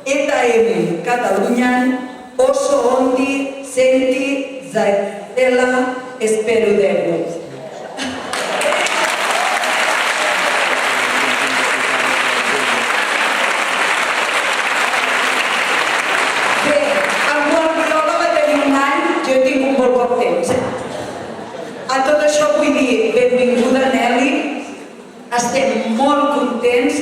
Eta hemen Katalunian oso ondi senti zaitela espero dugu. Bé, amb el biòleg va tenir un any, jo he tingut molt poc temps. A tot això vull dir, benvinguda Nelly, estem molt contents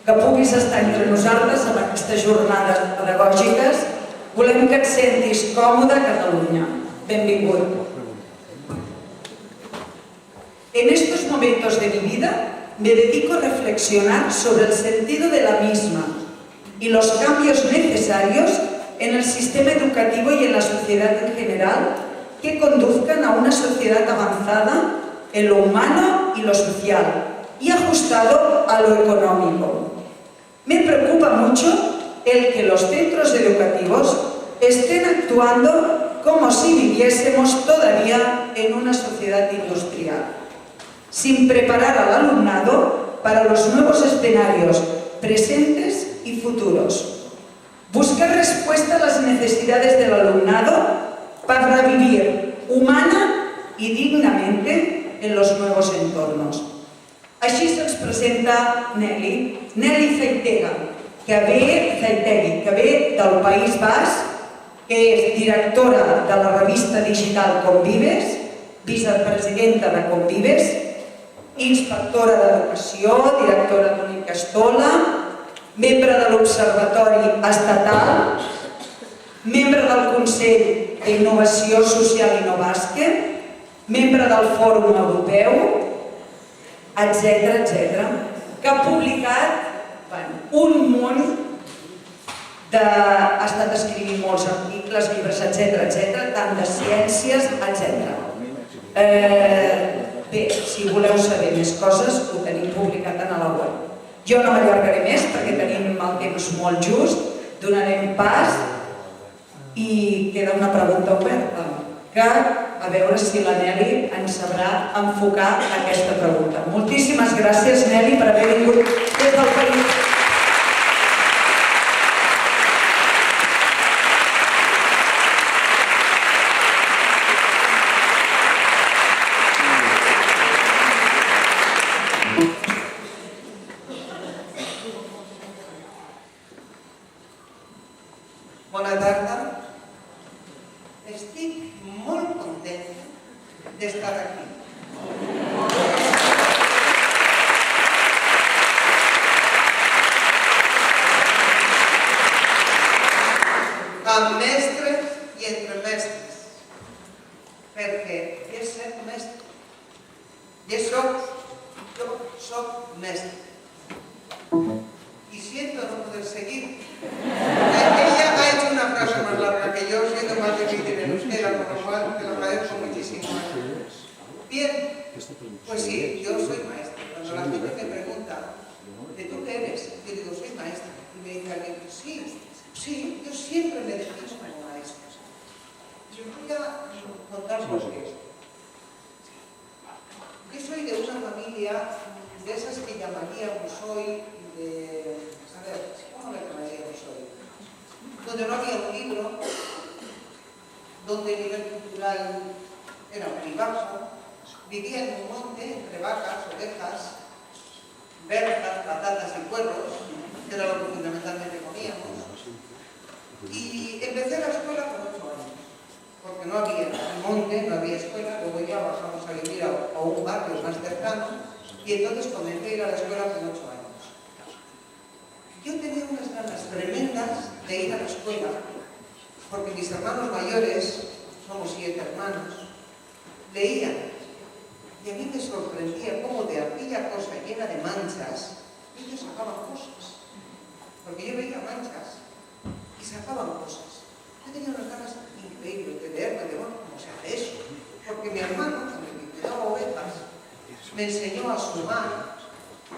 que puguis estar entre nosaltres en aquestes jornades pedagògiques. Volem que et sentis còmode a Catalunya. Benvingut. En estos momentos de mi vida me dedico a reflexionar sobre el sentido de la misma y los cambios necesarios en el sistema educativo y en la sociedad en general que conduzcan a una sociedad avanzada en lo humano y lo social y ajustado a lo económico. Me preocupa mucho el que los centros educativos estén actuando como si viviésemos todavía en una sociedad industrial, sin preparar al alumnado para los nuevos escenarios presentes y futuros. Buscar respuesta a las necesidades del alumnado para vivir humana y dignamente en los nuevos entornos. Així se'ns presenta Nelly Zaitegi, que ve del País Basc, que és directora de la revista digital Convives, vicepresidenta de Convives, inspectora d'Educació, directora d'Unicastola, membre de l'Observatori Estatal, membre del Consell d'Innovació Social i No Bàsquet, membre del Fòrum Europeu, etc., que ha publicat un munt ha estat escrivint molts articles, llibres, etc., tant de ciències, etc. Bé, si voleu saber més coses, ho tenim publicat a la web. Jo no m'allargaré més perquè tenim el temps molt just, donarem pas i queda una pregunta oberta, que a veure si la Nelly ens sabrà enfocar aquesta pregunta. Moltíssimes gràcies, Nelly, per haver vingut des del País. Bona tarda. Estic molt contenta d'estar aquí. Amb mestres i entre mestres, perquè jo soc mestre. Jo soc mestre. Y siento no poder seguir. Ella ha hecho una frase más larga que yo, siendo más difícil en euskera, por lo cual te lo agradezco muchísimo. Bien, pues sí, yo soy maestra. Cuando la gente me pregunta, ¿de tú qué eres? Yo digo, soy maestra. Y me dice alguien, sí, yo siempre me defino como maestra. Yo voy a contar por qué. Yo soy de una familia de esas que llamaríamos hoy ¿cómo le llamaríamos hoy? Donde no había un libro, donde el nivel cultural era muy bajo, vivía en un monte entre vacas, ovejas, berzas, patatas y puerros, que era lo que fundamentalmente comíamos. Y empecé la escuela con 8 años, porque no había monte, no había escuela, luego ya bajamos a vivir a un barrio más cercano, y entonces comencé a ir a la escuela con 8 años. Yo tenía unas ganas tremendas de ir a la escuela, porque mis hermanos mayores, somos 7 hermanos, leían. Y a mí me sorprendía cómo de aquella cosa llena de manchas, ellos sacaban cosas. Porque yo veía manchas y sacaban cosas. Yo tenía unas ganas increíbles de leer, de bueno, ¿cómo se hace eso? Porque mi hermano, cuando me cuidaba ovejas, me enseñó a sumar,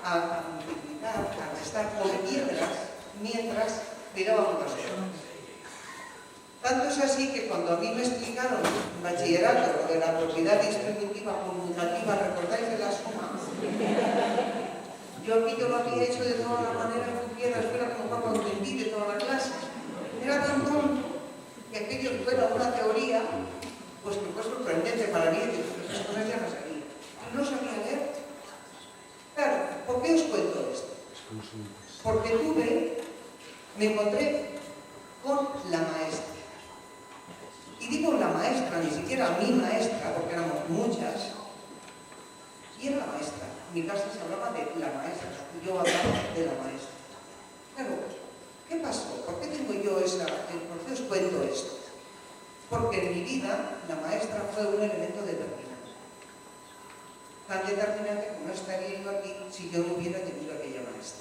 a multiplicar, a restar por piedras, mientras miraban otras cosas. Tanto es así que cuando a mí me explicaron en bachillerato lo de la propiedad distributiva conmutativa, ¿recordáis de la suma? Yo aquello lo había hecho de toda la manera que pudiera, fuera como cuando entendí de me encontré con la maestra. Y digo la maestra, ni siquiera mi maestra, porque éramos muchas, y era la maestra. En mi casa se hablaba de la maestra, y yo hablaba de la maestra. Claro, ¿qué pasó? ¿Por qué tengo yo por qué os cuento esto? Porque en mi vida la maestra fue un elemento determinante. Tan determinante como no estaría yo aquí si yo no hubiera tenido aquella maestra.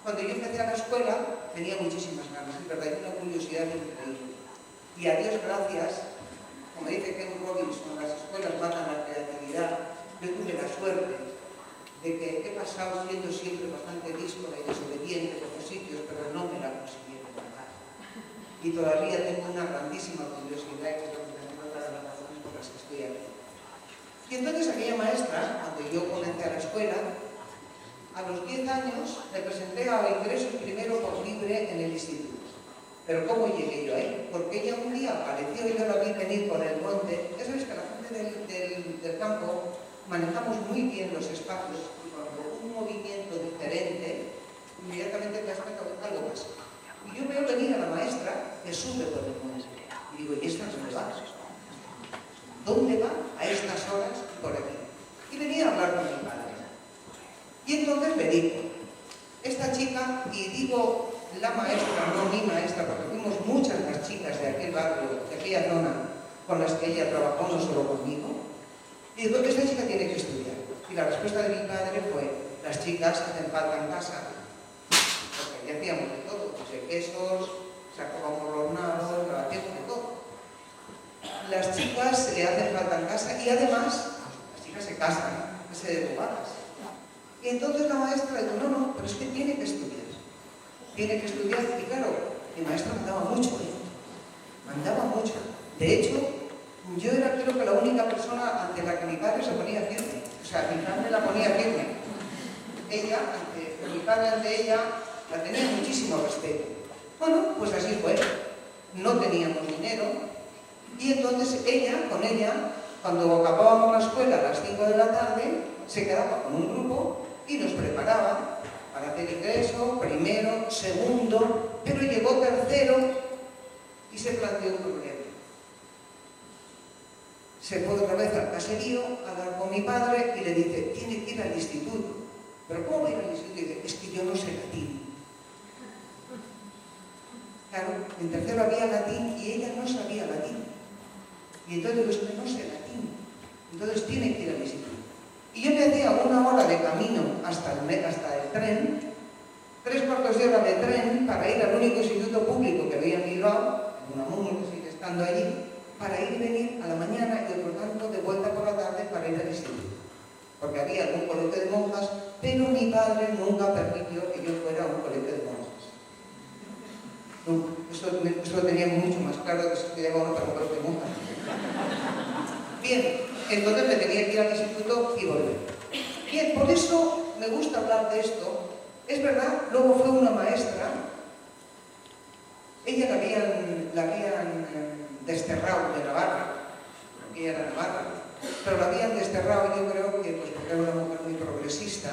Cuando yo empecé a la escuela tenía muchísimas ganas, es verdad, y una curiosidad increíble. Y a Dios gracias, como dice Ken Robinson, las escuelas matan la creatividad. Yo tuve la suerte de que he pasado siendo siempre bastante díscola y desobediente por los sitios, pero no me la consiguieron matar. Y todavía tengo una grandísima curiosidad que es una de las razones por las que estoy aquí. Y entonces aquella maestra, cuando yo comencé a la escuela, a los 10 años me presenté a ingresos primero por libre en el instituto. Pero ¿cómo llegué yo ahí? Porque ella un día apareció y yo la vi venir por el monte. Ya sabéis que la gente del campo manejamos muy bien los espacios y cuando un movimiento diferente, inmediatamente te das cuenta que algo pasa. Y yo veo venir a la maestra que sube por el monte. Y digo, ¿y esta dónde va? ¿Dónde va a estas horas por aquí? Y venía a hablar con mi padre. Y entonces le digo, esta chica, y digo la maestra, no mi maestra, porque fuimos muchas las chicas de aquel barrio, de aquella zona, con las que ella trabajó, no solo conmigo, y digo, esta chica tiene que estudiar. Y la respuesta de mi padre fue, las chicas hacen falta en casa, porque ya hacíamos de todo, de quesos, sacábamos los nabos, hacíamos de todo. Las chicas le hacen falta en casa y además, las chicas se casan, no se de bobadas. Y entonces la maestra le dijo, no, pero es que tiene que estudiar. Tiene que estudiar. Y claro, mi maestra mandaba mucho, mandaba mucho. De hecho, yo era creo que la única persona ante la que mi padre se ponía firme. O sea, mi padre la ponía firme. Mi padre ante ella, la tenía muchísimo respeto. Bueno, pues así fue. No teníamos dinero. Y entonces con ella, cuando acabábamos la escuela a las 5 de la tarde, se quedaba con un grupo y nos preparaba para hacer ingreso, primero, segundo, pero llegó tercero y se planteó un problema. Se fue otra vez al caserío a hablar con mi padre y le dice, tiene que ir al instituto. ¿Pero cómo va a ir al instituto? Y dice, es que yo no sé latín. Claro, en tercero había latín y ella no sabía latín. Y entonces digo, es que no sé latín. Entonces tiene que ir al instituto. Y yo me hacía 1 hora de camino hasta el tren, 3/4 de hora de tren para ir al único instituto público que había en Bilbao, en Unamuno, que sigue estando allí, para ir y venir a la mañana y por tanto de vuelta por la tarde para ir al instituto. Porque había algún colegio de monjas, pero mi padre nunca permitió que yo fuera a un colegio de monjas. No, eso lo tenía mucho más claro que se estudiaba uno para un colegio de monjas. Bien, entonces me tenía que ir al instituto y volver. Bien, por eso me gusta hablar de esto. Es verdad, luego fue una maestra, ella la habían desterrado de Navarra, porque ella era Navarra, pero la habían desterrado yo creo que pues porque era una mujer muy progresista.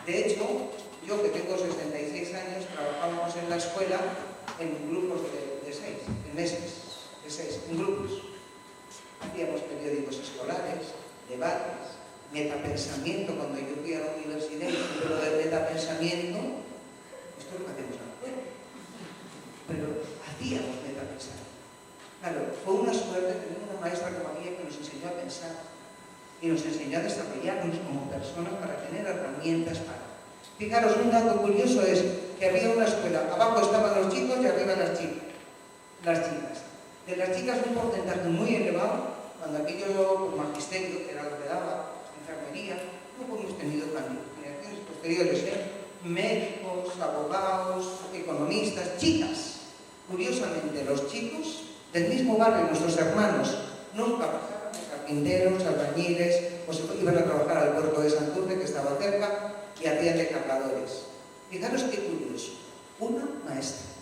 De hecho, yo que tengo 66 años, trabajábamos en la escuela en grupos de 6, en meses, de 6, en grupos. Hacíamos periódicos escolares, debates, metapensamiento. Cuando yo fui a la universidad y tuve lo del metapensamiento, esto es lo que hacemos ahora. Pero hacíamos metapensamiento. Claro, fue una suerte tener una maestra como aquella que nos enseñó a pensar y nos enseñó a desarrollarnos como personas para tener herramientas para. Fijaros, un dato curioso es que había una escuela, abajo estaban los chicos y arriba las chicas. De las chicas un porcentaje muy elevado, cuando aquello, pues, magisterio, que era lo que daba, enfermería, luego hemos tenido también generaciones posteriores, médicos, abogados, economistas, chicas. Curiosamente, los chicos del mismo barrio, nuestros hermanos, nunca pasaban de carpinteros, albañiles, o se iban a trabajar al puerto de Santurce, que estaba cerca, y hacían de cargadores. Fijaros qué curioso, una maestra.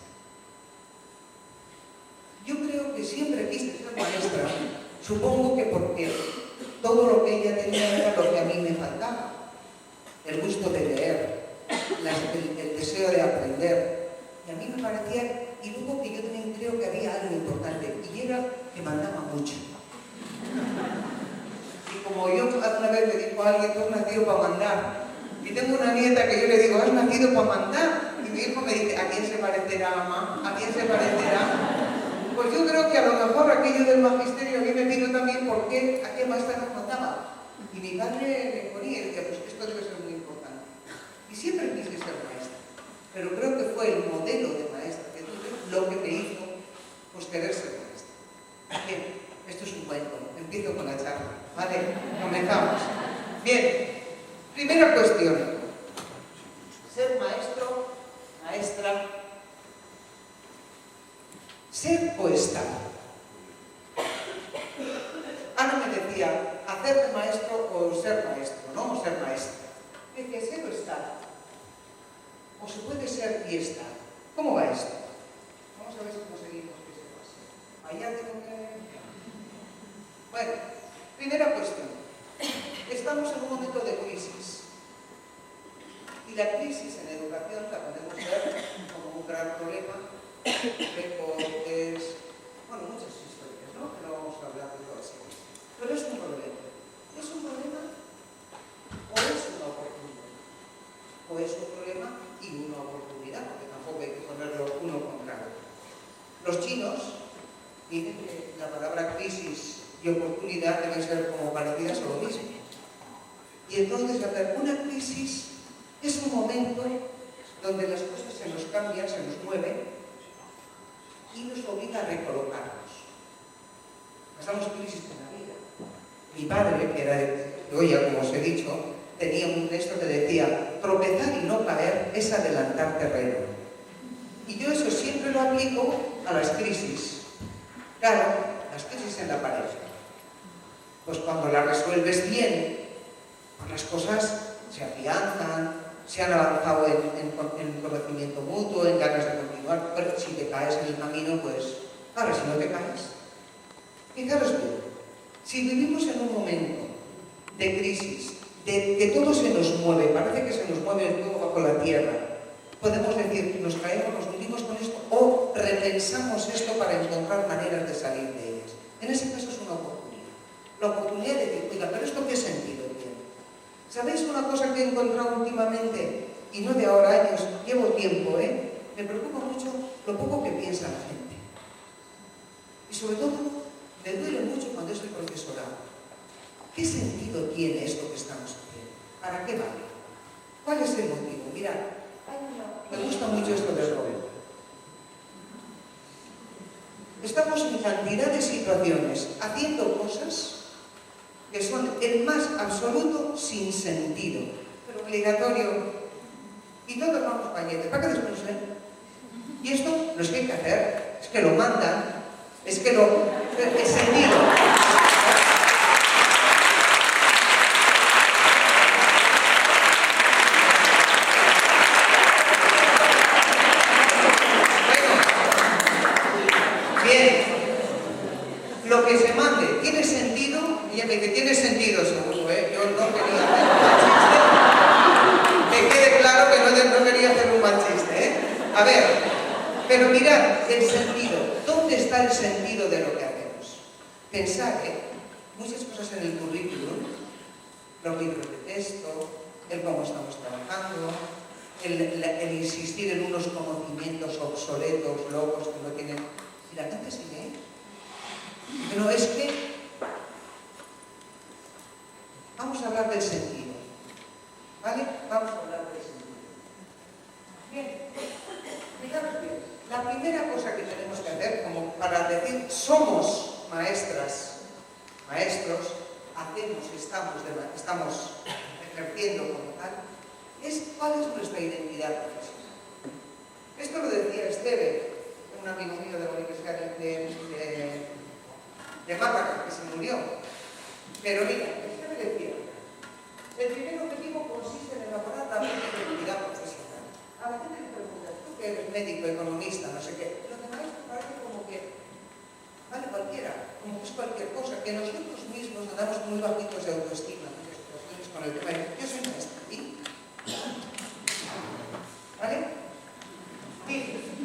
Yo creo que siempre quise ser maestra, supongo que porque todo lo que ella tenía era lo que a mí me faltaba. El gusto de leer, el deseo de aprender, Y a mí me parecía, y luego que yo también creo que había algo importante, y era que mandaba mucho. Y como yo alguna vez me dijo a alguien, tú has nacido para mandar, y tengo una nieta que yo le digo, has nacido para mandar, y mi hijo me dice, ¿a quién se parecerá, mamá? ¿A quién se parecerá? Pues yo creo que a lo mejor aquello del magisterio a mí me vino también porque aquella maestra nos mandaba. Y mi padre me ponía y decía, pues esto debe ser muy importante. Y siempre quise ser maestra, pero creo que fue el modelo de maestra que tuve lo que me hizo pues querer ser maestra. Bien, esto es un cuento, empiezo con la charla, ¿vale? Comenzamos. Bien, primera cuestión. Ser maestro, maestra, ser o estar. Ana me decía, hacer de maestro o ser maestro, ¿no? O ser maestra. Decía, ser o estar. O se puede ser y estar. ¿Cómo va esto? Vamos a ver si conseguimos que se pase. Allá tengo que... Bueno, primera cuestión. Estamos en un momento de crisis. Y la crisis en educación la podemos ver como un gran problema. Recortes, bueno, muchas historias, ¿no? Que no vamos a hablar de todas ellas. Pero es un problema. ¿Es un problema o es una oportunidad? O es un problema y una oportunidad, porque tampoco hay que ponerlo uno contra otro. Los chinos dicen que la palabra crisis y oportunidad deben ser como parecidas o lo mismo. Y entonces, a ver, una crisis es un momento donde las cosas se nos cambian, se nos mueven, y nos obliga a recolocarnos. Pasamos crisis en la vida. Mi padre, que era de Goya, como os he dicho, tenía un texto que decía, tropezar y no caer es adelantar terreno. Y yo eso siempre lo aplico a las crisis. Claro, las crisis en la pareja. Pues cuando las resuelves bien, pues las cosas se afianzan, se han avanzado en conocimiento mutuo, en ganas de continuar, pero si te caes en el camino, pues, ahora si no te caes. Fijaros bien, si vivimos en un momento de crisis, de que todo se nos mueve, parece que se nos mueve todo bajo la tierra, podemos decir, nos caemos, nos hundimos con esto, o repensamos esto para encontrar maneras de salir de ellas. En ese caso es una oportunidad. La oportunidad de decir, oiga, pero ¿esto qué sentido tiene? ¿Sabéis una cosa que he encontrado últimamente? Y no de ahora, años, llevo tiempo, me preocupa mucho lo poco que piensa la gente. Y sobre todo, me duele mucho cuando es el profesorado. ¿Qué sentido tiene esto que estamos haciendo? ¿Para qué vale? ¿Cuál es el motivo? Mirad, me gusta mucho esto del rol. Estamos en cantidad de situaciones haciendo cosas que son el más absoluto sin sentido, pero obligatorio. Y todos vamos pañetes, ¿para qué después? Y esto no es que hay que hacer, es que lo mandan, es que el sentido. Bueno, bien, lo que se mande, ¿tiene sentido? Y ella me dice, tiene sentido seguro, yo no quería hacer un mal chiste. Que quede claro que no quería hacer un mal chiste, A ver, pero mirad, el sentido. ¿Dónde está el sentido de lo que hacemos? Pensad, muchas cosas en el currículum, los libros de texto, el cómo estamos trabajando, el insistir en unos conocimientos obsoletos, locos, que no tienen... Y la gente sigue, Pero es que vamos a hablar del sentido, ¿vale? Vamos a hablar del sentido. Bien, fijaros bien, la primera cosa que tenemos que hacer, como para decir somos maestras, maestros, estamos ejerciendo como tal, es cuál es nuestra identidad profesional. Esto lo decía Esteve, un amigo mío de la Universidad de Málaga, que se murió. Pero mira, Esteve decía, el primer objetivo consiste en elaborar la identidad profesional. A la gente le preguntas, tú que eres médico, economista, no sé qué, lo demás parece como que vale cualquiera, como que es cualquier cosa, que nosotros mismos andamos muy bajitos de autoestima en muchas situaciones con el tema de yo soy maestra, ¿y? ¿Vale? Bien.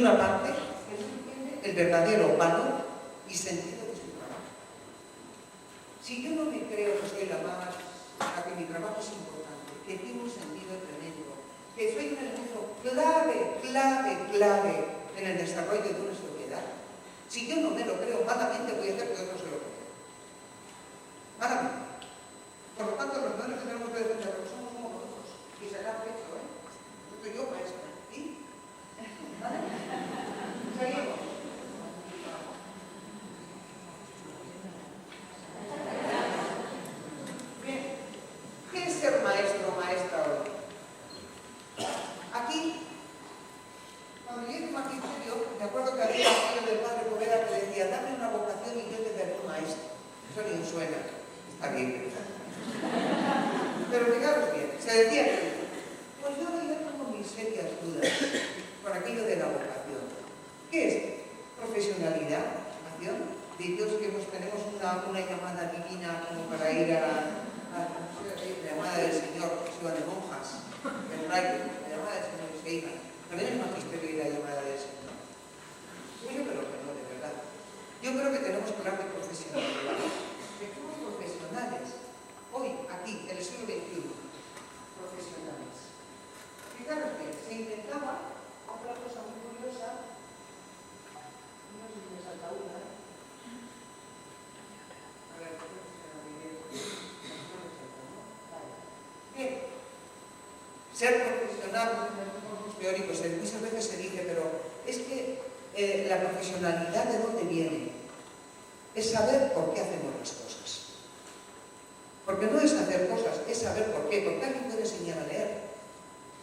una parte que no entiende el verdadero valor y sentido de su trabajo. Si yo no me creo que soy la que mi trabajo es importante, que tiene un sentido tremendo, que soy un elemento clave en el desarrollo de una sociedad, si yo no me lo creo, malamente voy a hacer que otros se lo crean. Malamente. Por lo tanto, los padres tenemos que defender lo que somos como nosotros y sacar pecho, ¿eh? Estoy yo, maestra. ¿Y? ¿Vale? Seguimos. Bien. ¿Qué es ser maestro o maestra hoy? Aquí, cuando yo hice magisterio, me acuerdo que había un tío del padre Poveda que decía, dame una vocación y yo te daré un maestro. Eso ni suena. Está bien, pero fijaros bien, se decía que pues yo tengo mis serias dudas con aquello de la vocación. ¿Qué es? Profesionalidad, vocación. Dios que tenemos una llamada divina como para ir a la llamada del Señor, que se iban de monjas, el rayo, la llamada del Señor que se iban. También es magisterio y la llamada del Señor. Yo creo que no, de verdad. Yo creo que tenemos que hablar de profesionalidad. Que somos profesionales. Hoy, aquí, en el siglo XXI, profesionales. Fijaros bien, se intentaba otra cosa muy curiosa, no sé si me salta una, A ver, creo que se me olvidó. Bien, ser profesional, los teóricos, muchas veces se dice, pero es que la profesionalidad, ¿de dónde viene? Es saber por qué hacemos las cosas. Porque no es hacer cosas, es saber por qué. Porque alguien puede enseñar a leer.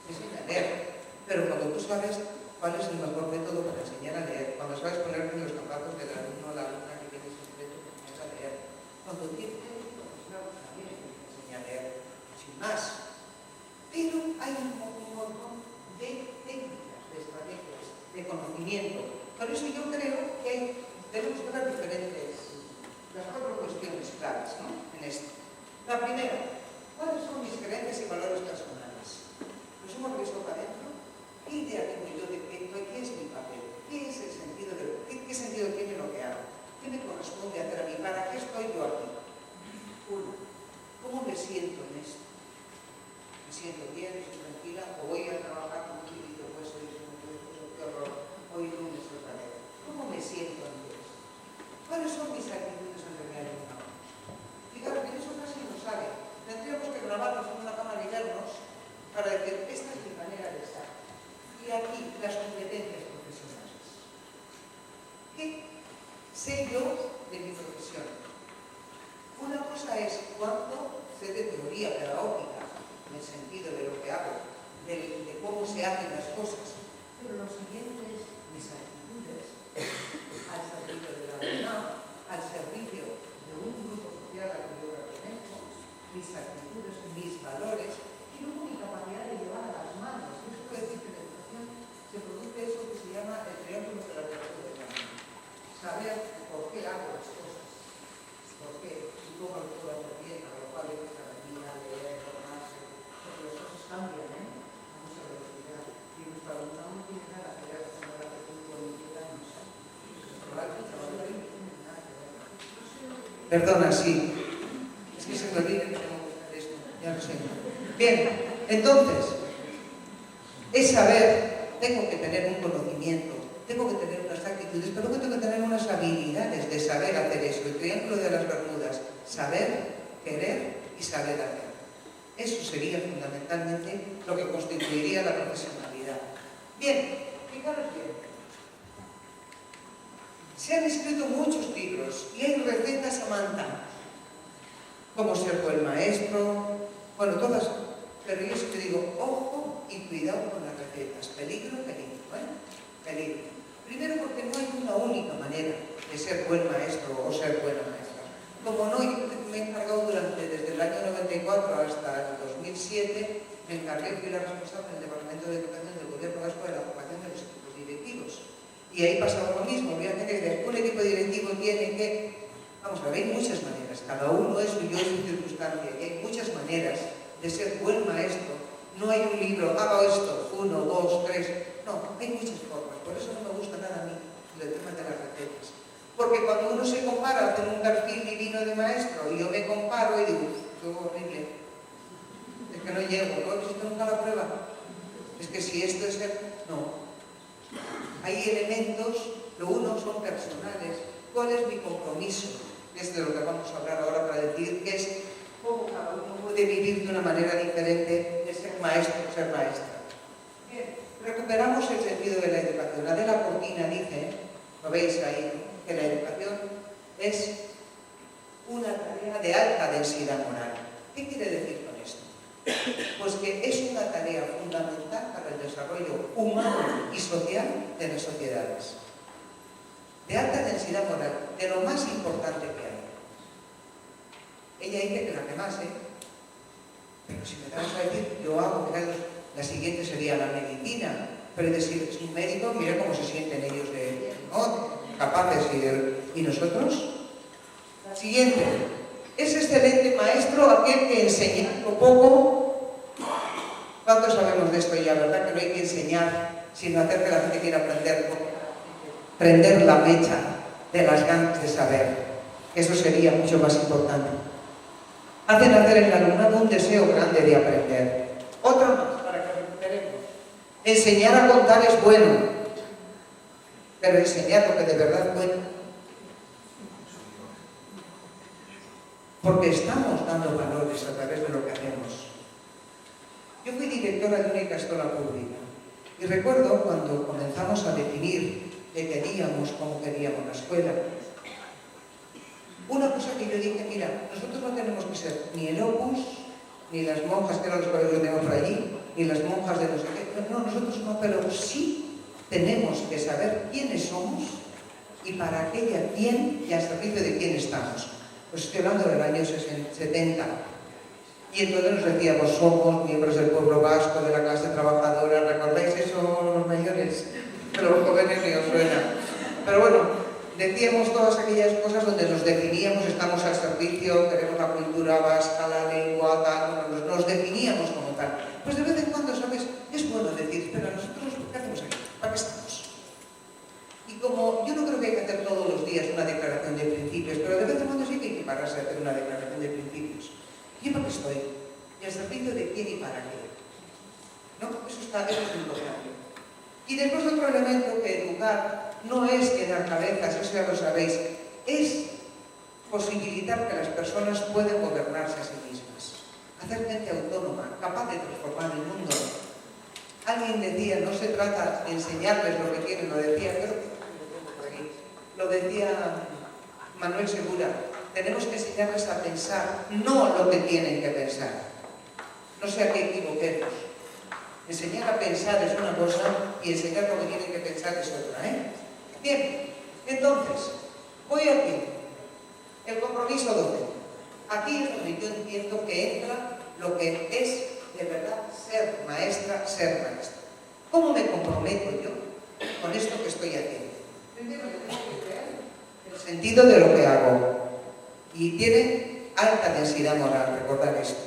Enseña a leer. Pero cuando tú sabes cuál es el mejor método para enseñar a leer, cuando sabes ponerte en los zapatos del alumno o la alumna que tiene ese secreto que enseñas a leer, cuando tienes profesional también es que enseña a leer, sin más. Pero hay un montón de técnicas, de estrategias, de conocimiento. Por eso yo creo que tenemos que ver las 4 cuestiones claves, ¿no? En esto. La primera, ¿cuáles son mis creencias y valores personales? ¿Los hemos visto para adentro? ¿Qué idea tengo yo de qué es mi papel? ¿Qué es el sentido qué sentido tiene lo que hago? ¿Qué me corresponde hacer a mí? ¿Para qué estoy yo aquí? Uno, ¿cómo me siento en esto? ¿Me siento bien? ¿Estoy tranquila? ¿O voy a trabajar con un chiquito? Pues hoy es qué horror. Hoy lunes otra vez. ¿Cómo me siento ante esto? ¿Cuáles son mis actitudes ante mi alumno? Fijaros que eso casi no sabe. Tendríamos que grabarnos en una cámara y vernos para decir, esta es mi manera de estar. Y aquí, las competencias profesionales. ¿Qué sé yo de mi profesión? Una cosa es cuánto sé de teoría pedagógica, en el sentido de lo que hago, de cómo se hacen las cosas. Pero lo siguiente es mis actitudes al servicio de la verdad, al servicio de un grupo social al que yo pertenezco, mis actitudes, mis valores, y luego mi capacidad de llevar a las manos. Eso quiere decir que en la educación se produce eso que se llama el triángulo de la virtud de la vida. Saber por qué hago las cosas, por qué y cómo lo puedo hacer bien, a lo cual hay que saber leer, formarse, porque las cosas cambian, a mucha velocidad. Y nuestro alumnado no tiene nada que ver con la que tuvo 20 años. Perdona, sí. Es que se me olvida que tengo que hacer esto. Ya lo sé. Bien, entonces, es saber, tengo que tener un conocimiento, tengo que tener unas actitudes, pero luego tengo que tener unas habilidades de saber hacer eso. El triángulo de las Bermudas, saber, querer y saber hacer. Eso sería fundamentalmente lo que constituiría la profesionalidad. Bien, fijaros bien. Se han escrito muchos libros y hay recetas a mantar. Cómo ser buen maestro, bueno, todas, pero yo sí te digo, ojo y cuidado con las recetas. Peligro, peligro, peligro. Primero porque no hay una única manera de ser buen maestro o ser buena maestra. Como no, yo me he encargado desde el año 94 hasta el 2007, me encargué, fui la responsable del Departamento de Educación del Gobierno Vasco de la formación de los equipos directivos. Y ahí pasaba lo mismo, obviamente un equipo directivo tiene que, vamos a ver, hay muchas maneras, cada uno es suyo y su circunstancia, y hay muchas maneras de ser buen maestro No hay un libro, hago esto, 1, 2, 3. No, hay muchas formas. Por eso no me gusta nada a mí el tema de las recetas. Porque cuando uno se compara, hace un perfil divino de maestro, y yo me comparo y digo, qué horrible. Es que no llego, no he visto nunca la prueba. Es que si esto es el... No. Hay elementos, lo uno son personales. ¿Cuál es mi compromiso? Es de lo que vamos a hablar ahora para decir que es cómo cada uno puede vivir de una manera diferente de ser maestro o ser maestra. Bien, recuperamos el sentido de la educación. Adela Cortina dice, lo veis ahí, que la educación es una tarea de alta densidad moral. ¿Qué quiere decir con esto? Pues que es una tarea fundamental para el desarrollo humano y social de las sociedades. De alta densidad moral, de lo más importante que hay. Ella dice que la que más, pero si me das a decir, yo hago, la siguiente sería la medicina, pero es decir, es un médico, mira cómo se sienten ellos capaces y nosotros. La siguiente, es excelente maestro aquel que enseña lo poco. ¿Cuánto sabemos de esto ya, verdad? Que no hay que enseñar, sino hacer que la gente quiera aprender, prender la mecha de las ganas de saber. Eso sería mucho más importante. Hace nacer en el alumnado un deseo grande de aprender. Otra más, para que recuperemos. Enseñar a contar es bueno, pero enseñar lo que de verdad es bueno. Porque estamos dando valores a través de lo que hacemos. Yo fui directora de una ikastola pública y recuerdo cuando comenzamos a definir qué queríamos, cómo queríamos la escuela. Una cosa que yo dije, mira, nosotros no tenemos que ser ni el Opus, ni las monjas que eran los colegios que tenemos por allí, ni las monjas de no sé qué. No, nosotros no, pero sí tenemos que saber quiénes somos y para qué y a quién y al servicio de quién estamos. Pues estoy hablando del año 70. Y entonces nos decíamos, somos miembros del pueblo vasco, de la clase trabajadora. ¿Recordáis eso los mayores? Pero los jóvenes ni os suena. Pero bueno, decíamos todas aquellas cosas donde nos definíamos, estamos al servicio, queremos la cultura vasca, la lengua, tal, nos definíamos como tal. Pues de vez en cuando, ¿sabes? Es bueno decir, pero nosotros, ¿qué hacemos aquí? ¿Para qué estamos? Y como yo no creo que hay que hacer todos los días una declaración de principios, pero de vez en cuando sí que hay que pararse a hacer una declaración de principios. ¿Yo para qué estoy? ¿Y al servicio de quién y para qué? ¿No? Eso es importante. Y después otro elemento que educar no es llenar cabezas, eso ya lo sabéis, es posibilitar que las personas puedan gobernarse a sí mismas, hacer gente autónoma, capaz de transformar el mundo. Alguien decía, no se trata de enseñarles lo que quieren, lo decía Manuel Segura, tenemos que enseñarles a pensar, no lo que tienen que pensar. No sea que equivoquemos. Enseñar a pensar es una cosa y enseñar lo que tienen que pensar es otra, Bien, entonces, voy aquí. El compromiso docente. Aquí es donde yo entiendo que entra lo que es de verdad ser maestra, ser maestra. ¿Cómo me comprometo yo con esto que estoy haciendo? Primero, yo tengo que crear el sentido de lo que hago. Y tiene alta densidad moral, recordar esto.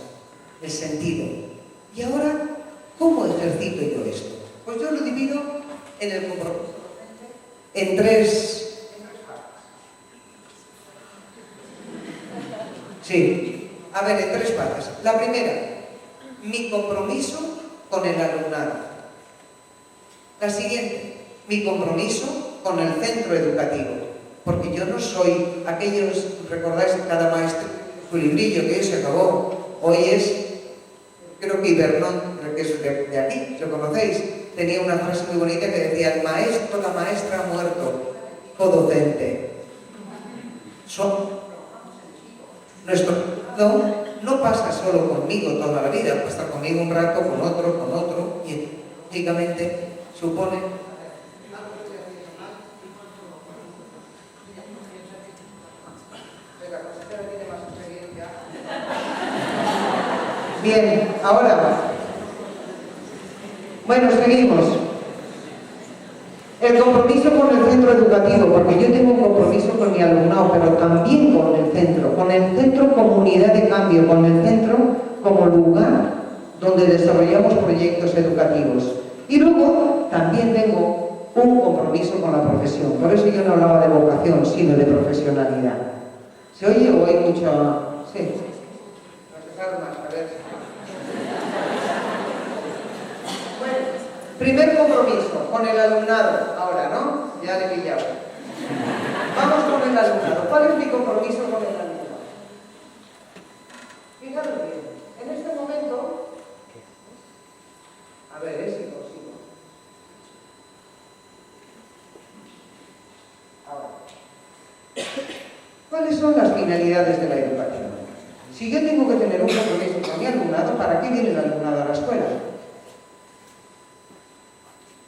El sentido. Y ahora, ¿cómo ejercito yo esto? Pues yo lo divido en el compromiso en tres partes. Sí, a ver, en tres partes. La primera, mi compromiso con el alumnado. La siguiente, mi compromiso con el centro educativo. Porque yo no soy aquellos, recordáis cada maestro su librillo que se acabó. Hoy es, creo que Ibernón, creo que es de aquí, ¿lo conocéis? Tenía una frase muy bonita que decía, el maestro, la maestra ha muerto, codocente. Nuestro no pasa solo conmigo toda la vida, pasa conmigo un rato, con otro, y lógicamente supone... Bien, ahora... Bueno, seguimos. El compromiso con el centro educativo, porque yo tengo un compromiso con mi alumnado, pero también con el centro comunidad de cambio, con el centro como lugar donde desarrollamos proyectos educativos. Y luego también tengo un compromiso con la profesión. Por eso yo no hablaba de vocación, sino de profesionalidad. ¿Se oye o hay mucha...? Sí. A ver. Bueno, primer compromiso con el alumnado. Ahora, ¿no? Ya le he pillado. Vamos con el alumnado. ¿Cuál es mi compromiso con el alumnado? Fijaros bien. En este momento... A ver, sigo. Ahora. ¿Cuáles son las finalidades de la educación? Si yo tengo que tener un compromiso con mi alumnado, ¿para qué viene el alumnado a la escuela?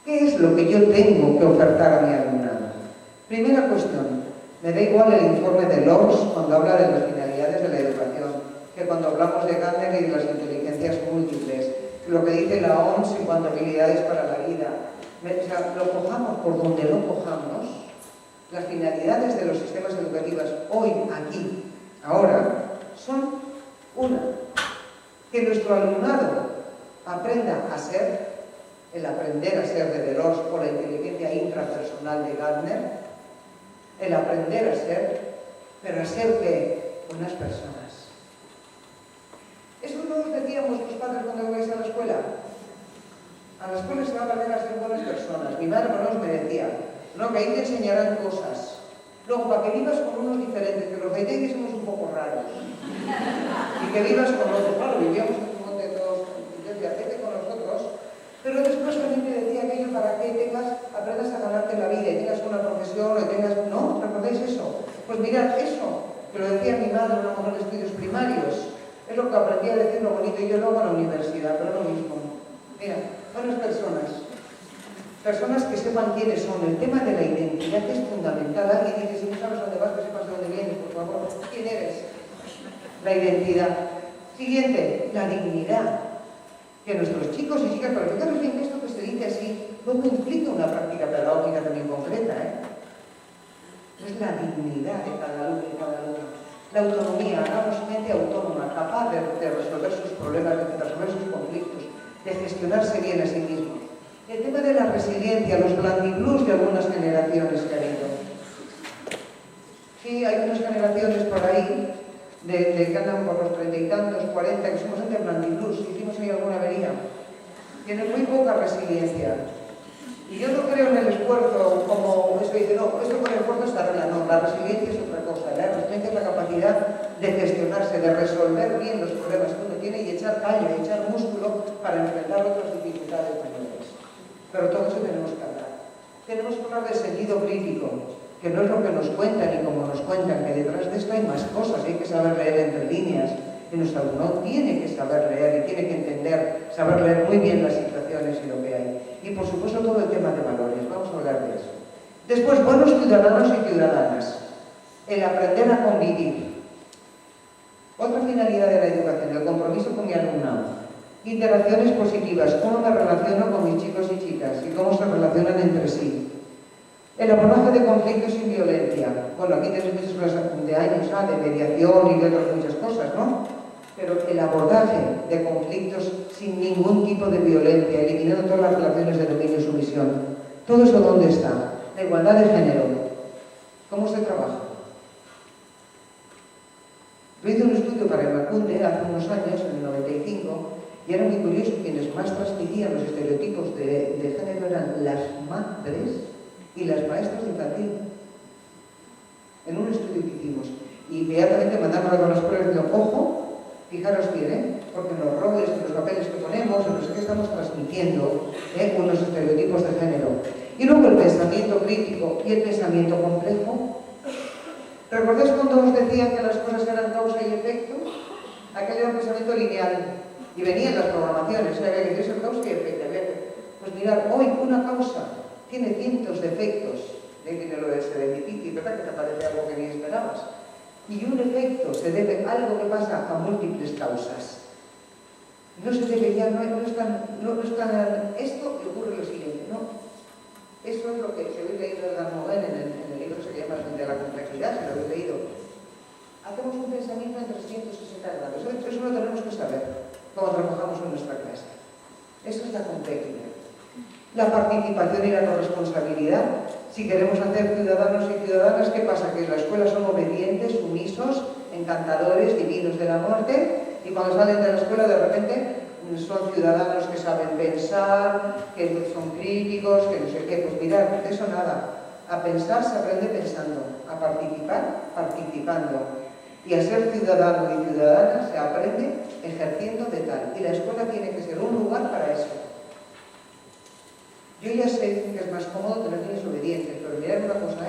¿Qué es lo que yo tengo que ofertar a mi alumnado? Primera cuestión, me da igual el informe de Lors cuando habla de las finalidades de la educación, que cuando hablamos de Gardner y de las inteligencias múltiples, lo que dice la OMS en cuanto a habilidades para la vida. O sea, lo cojamos por donde lo cojamos, las finalidades de los sistemas educativos hoy, aquí, ahora, son una, que nuestro alumnado aprenda a ser, el aprender a ser de Delors o la inteligencia intrapersonal de Gardner, el aprender a ser, pero a ser ¿qué? Unas personas. ¿Eso no os decíamos los padres cuando vais a la escuela? A la escuela se va a aprender a ser buenas personas. Mi madre por lo menos me decía, no, que ahí te enseñarán cosas. Luego, para que vivas con unos diferentes, que los de que somos un poco raros. Y que vivas con otros. Claro, vivíamos en un monte todos, yo decía, vete con nosotros. Pero después también me decía aquello para que aprendas a ganarte la vida y tengas una profesión o tengas... ¿No? ¿Recordáis eso? Pues mirad, eso, que lo decía mi madre, una mujer de estudios primarios, es lo que aprendí a decir lo bonito y yo luego a la universidad, pero lo mismo. Mira, buenas personas que sepan quiénes son. El tema de la identidad es fundamental. Alguien dice, si no sabes dónde vas, que sepas de dónde vienes, por favor. ¿Quién eres? La identidad. Siguiente, la dignidad. Que nuestros chicos y chicas, pero fijaros bien que esto que se dice así, luego implica una práctica pedagógica también concreta, Es la dignidad de cada alumno y cada alumna. La autonomía, hagamos gente autónoma, capaz de resolver sus problemas, de resolver sus conflictos, de gestionarse bien a sí mismo. El tema de la resiliencia, los blandiblues de algunas generaciones que ha habido. Sí, hay unas generaciones por ahí que andan por los 30 y tantos, 40, que somos gente blandiblues, hicimos ahí alguna avería. Tienen muy poca resiliencia. Y yo no creo en el esfuerzo como eso dice, no, esto con el esfuerzo está arreglado. No, la resiliencia es otra cosa. La resiliencia es la capacidad de gestionarse, de resolver bien los problemas que uno tiene y echar callo, echar músculo para enfrentar otras dificultades mayores. Pero todo eso tenemos que hablar. Tenemos que hablar del sentido crítico, que no es lo que nos cuentan y como nos cuentan, que detrás de esto hay más cosas, hay que saber leer entre líneas. Y nuestro alumno tiene que saber leer y tiene que entender, saber leer muy bien las situaciones y lo que hay. Y por supuesto todo el tema de valores, vamos a hablar de eso. Después, buenos ciudadanos y ciudadanas. El aprender a convivir. Otra finalidad de la educación, el compromiso con mi alumnado. Interacciones positivas, cómo me relaciono con mis chicos y chicas y cómo se relacionan entre sí. El abordaje de conflictos sin violencia. Bueno, aquí tenéis muchas cosas de años, de mediación y de otras muchas cosas, ¿no? Pero el abordaje de conflictos sin ningún tipo de violencia, eliminando todas las relaciones de dominio y sumisión. ¿Todo eso dónde está? La igualdad de género. ¿Cómo se trabaja? Yo hice un estudio para Emakunde hace unos años, en el 95, y era muy curioso, quienes más transmitían los estereotipos de género eran las madres y las maestras de infantil. En un estudio que hicimos. Y inmediatamente mandamos a las escuelas y digo, ojo, fijaros bien, porque en los roles, en los papeles que ponemos, en no sé qué estamos transmitiendo unos estereotipos de género. Y luego el pensamiento crítico y el pensamiento complejo. ¿Recordáis cuando os decían que las cosas eran causa y efecto? Aquel era un pensamiento lineal. Y venían las programaciones, había que decir causa y efecto. Pues mirad, hoy una causa tiene cientos de efectos. Tiene lo de serendipity, ¿verdad? Que te aparece algo que ni esperabas. Y un efecto se debe a algo que pasa a múltiples causas. No se debe ya, no es tan esto y ocurre lo siguiente, ¿no? Eso es lo que se habéis leído de Dan Mogen en el libro que se llama de la complejidad, si lo habéis leído. Hacemos un pensamiento en 360 grados, eso lo tenemos que saber. como trabajamos en nuestra clase. Eso es la complejidad. La participación y la corresponsabilidad. Si queremos hacer ciudadanos y ciudadanas, ¿qué pasa? Que en la escuela son obedientes, sumisos, encantadores, divinos de la muerte, y cuando salen de la escuela de repente son ciudadanos que saben pensar, que son críticos, que no sé qué. Pues mirad, de eso nada. A pensar se aprende pensando, a participar participando, y a ser ciudadano y ciudadana se aprende ejerciendo de tal. Y la escuela tiene que ser un lugar para eso. Yo ya sé que es más cómodo tener niños obedientes, pero mirad una cosa,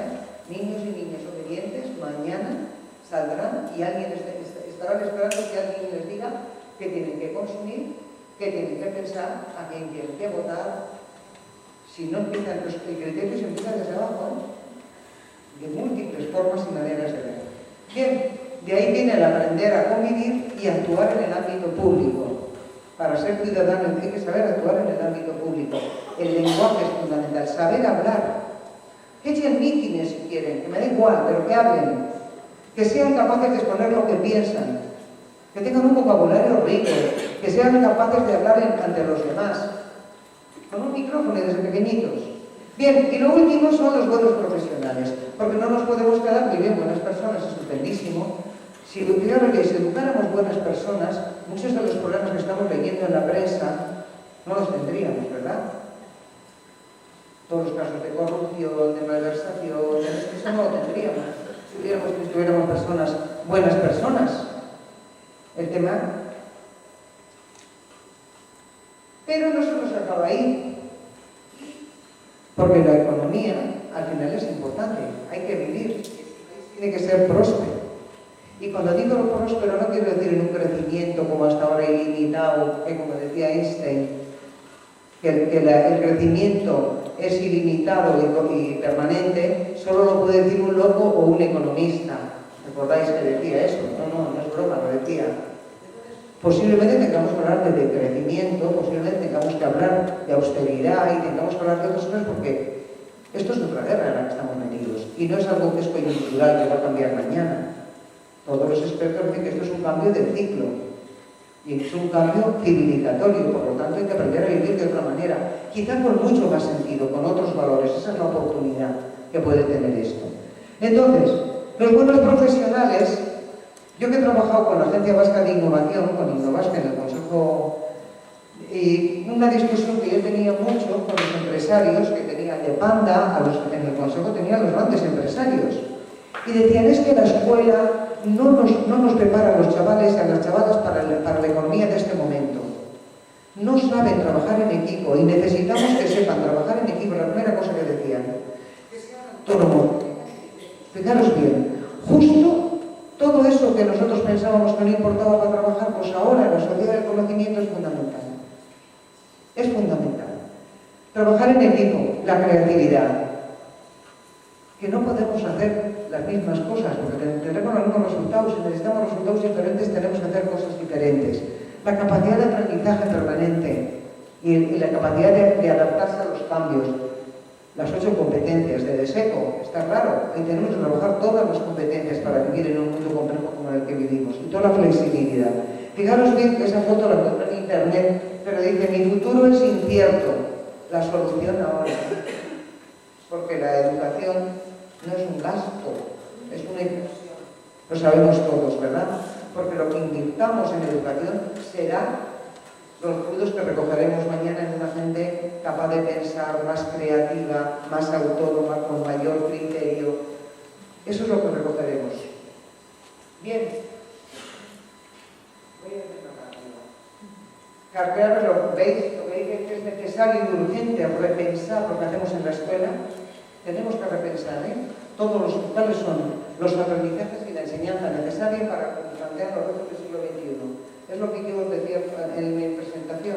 niños y niñas obedientes mañana saldrán y alguien estarán esperando que alguien les diga qué tienen que consumir, qué tienen que pensar, a quién tienen que votar. Si no empiezan, el criterio se empieza desde abajo, de múltiples formas y maneras de ver. Bien, de ahí viene el aprender a convivir y actuar en el ámbito público. Para ser ciudadano hay que saber actuar en el ámbito público. El lenguaje es fundamental, saber hablar. Que echen mítines si quieren, que me da igual, pero que hablen. Que sean capaces de exponer lo que piensan. Que tengan un vocabulario rico. Que sean capaces de hablar ante los demás. Con un micrófono desde pequeñitos. Bien, y lo último son los buenos profesionales. Porque no nos podemos quedar muy bien buenas personas, estupendísimo. Si educáramos buenas personas, muchos de los problemas que estamos leyendo en la prensa no los tendríamos, ¿verdad? Todos los casos de corrupción, de malversación, eso no lo tendríamos. Si tuviéramos personas, buenas personas. El tema. Pero no se nos acaba ahí. Porque la economía, al final, es importante. Hay que vivir. Tiene que ser próspero. Y cuando digo próspero no quiero decir en un crecimiento como hasta ahora ilimitado, que como decía Einstein, que el crecimiento es ilimitado y permanente, solo lo puede decir un loco o un economista. ¿Recordáis que decía eso? No es broma, lo decía. Posiblemente tengamos que hablar de crecimiento, posiblemente tengamos que hablar de austeridad y tengamos que hablar de otras cosas porque esto es otra guerra en la que estamos metidos y no es algo que es coyuntural, que va a cambiar mañana. Todos los expertos dicen que esto es un cambio de ciclo y es un cambio civilizatorio, por lo tanto hay que aprender a vivir de otra manera, quizá con mucho más sentido, con otros valores. Esa es la oportunidad que puede tener esto. Entonces, los buenos profesionales, yo que he trabajado con la Agencia Vasca de Innovación, con Innovasca en el Consejo, y una discusión que yo tenía mucho con los empresarios que tenían de Panda, en el Consejo tenían los grandes empresarios, y decían, es que la escuela no nos prepara a los chavales y a las chavalas para la economía de este momento. No saben trabajar en equipo y necesitamos que sepan trabajar en equipo. La primera cosa que decían, que sean autónomos. Fijaros bien, justo todo eso que nosotros pensábamos que no importaba para trabajar, pues ahora en la sociedad del conocimiento es fundamental. Es fundamental. Trabajar en equipo, la creatividad. Que no podemos hacer las mismas cosas, porque tendremos los mismos resultados. Si necesitamos resultados diferentes, tenemos que hacer cosas diferentes. La capacidad de aprendizaje permanente y la capacidad de adaptarse a los cambios. Las 8 competencias de DESECO, está claro, ahí tenemos que trabajar todas las competencias para vivir en un mundo complejo como el que vivimos, y toda la flexibilidad. Fijaros bien que esa foto la encontré en internet, pero dice, mi futuro es incierto, la solución ahora. Porque la educación no es un gasto, es una inversión. Lo sabemos todos, ¿verdad? Porque lo que invirtamos en educación será los frutos que recogeremos mañana en una gente capaz de pensar, más creativa, más autónoma, con mayor criterio. Eso es lo que recogeremos. Bien. Voy a empezar rápido. Lo veis que es necesario y urgente repensar lo que hacemos en la escuela. Tenemos que repensar, cuáles son los aprendizajes y la enseñanza necesaria para plantear los retos del siglo XXI. Es lo que yo os decía en mi presentación.